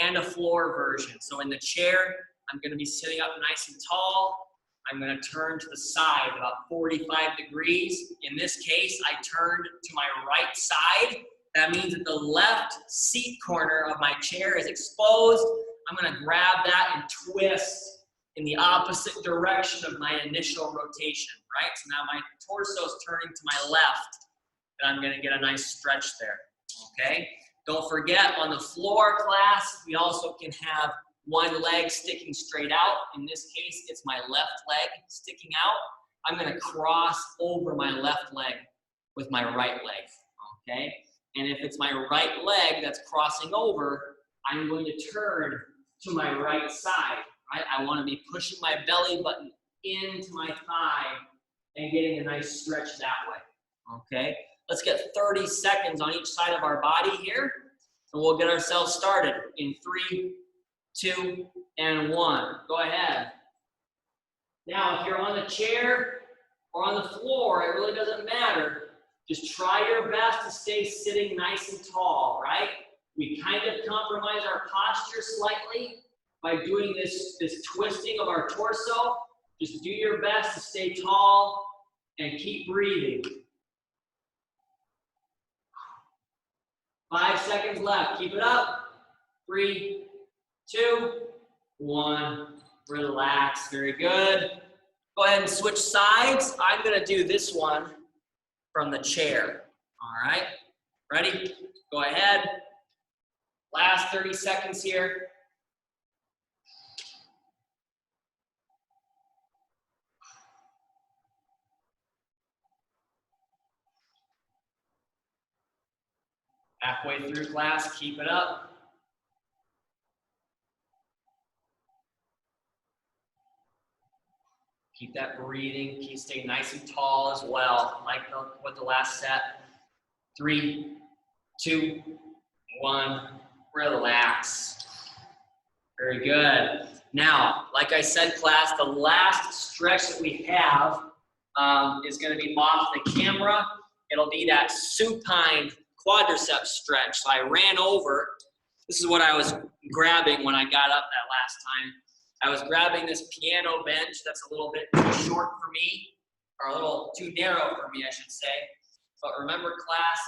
and a floor version. So in the chair, I'm gonna be sitting up nice and tall. I'm gonna turn to the side about 45 degrees. In this case, I turned to my right side. That means that the left seat corner of my chair is exposed. I'm gonna grab that and twist in the opposite direction of my initial rotation. right? So now my torso is turning to my left, and I'm gonna get a nice stretch there, okay? Don't forget, on the floor, class, we also can have one leg sticking straight out. In this case, it's my left leg sticking out. I'm gonna cross over my left leg with my right leg, okay? And if it's my right leg that's crossing over, I'm going to turn to my right side, right? I wanna be pushing my belly button into my thigh and getting a nice stretch that way, okay? Let's get 30 seconds on each side of our body here, and we'll get ourselves started in 3, 2, and 1. Go ahead. Now, if you're on the chair or on the floor, it really doesn't matter. Just try your best to stay sitting nice and tall, right? We kind of compromise our posture slightly by doing this twisting of our torso. Just do your best to stay tall and keep breathing. 5 seconds left. Keep it up. 3, 2, 1. Relax. Very good. Go ahead and switch sides. I'm going to do this one from the chair. All right. Ready? Go ahead. Last 30 seconds here. Halfway through, class. Keep it up. Keep that breathing. Keep staying nice and tall as well, like with the last set. 3, 2, 1. Relax. Very good. Now, like I said, class, the last stretch that we have is going to be off the camera. It'll be that supine quadricep stretch. So I ran over. This is what I was grabbing when I got up that last time. I was grabbing this piano bench that's a little bit too short for me, or a little too narrow for me, I should say. But remember, class,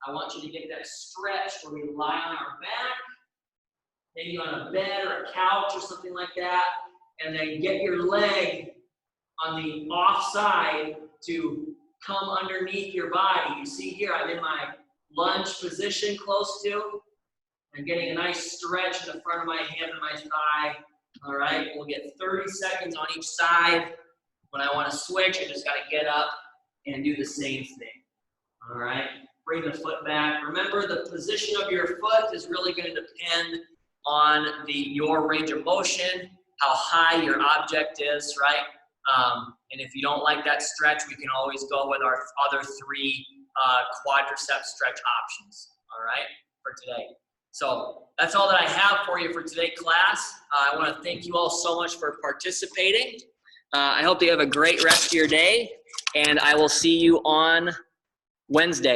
I want you to get that stretch where we lie on our back, maybe on a bed or a couch or something like that, and then get your leg on the off side to come underneath your body. You see here, I'm in my lunge position close to. I'm getting a nice stretch in the front of my hand and my thigh. All right, we'll get 30 seconds on each side. When I want to switch, I just got to get up and do the same thing. All right, bring the foot back. Remember, the position of your foot is really going to depend on your range of motion, how high your object is, right? And if you don't like that stretch, we can always go with our other 3 quadricep stretch options, all right, for today. So that's all that I have for you for today, class. I want to thank you all so much for participating. I hope you have a great rest of your day, and I will see you on Wednesday.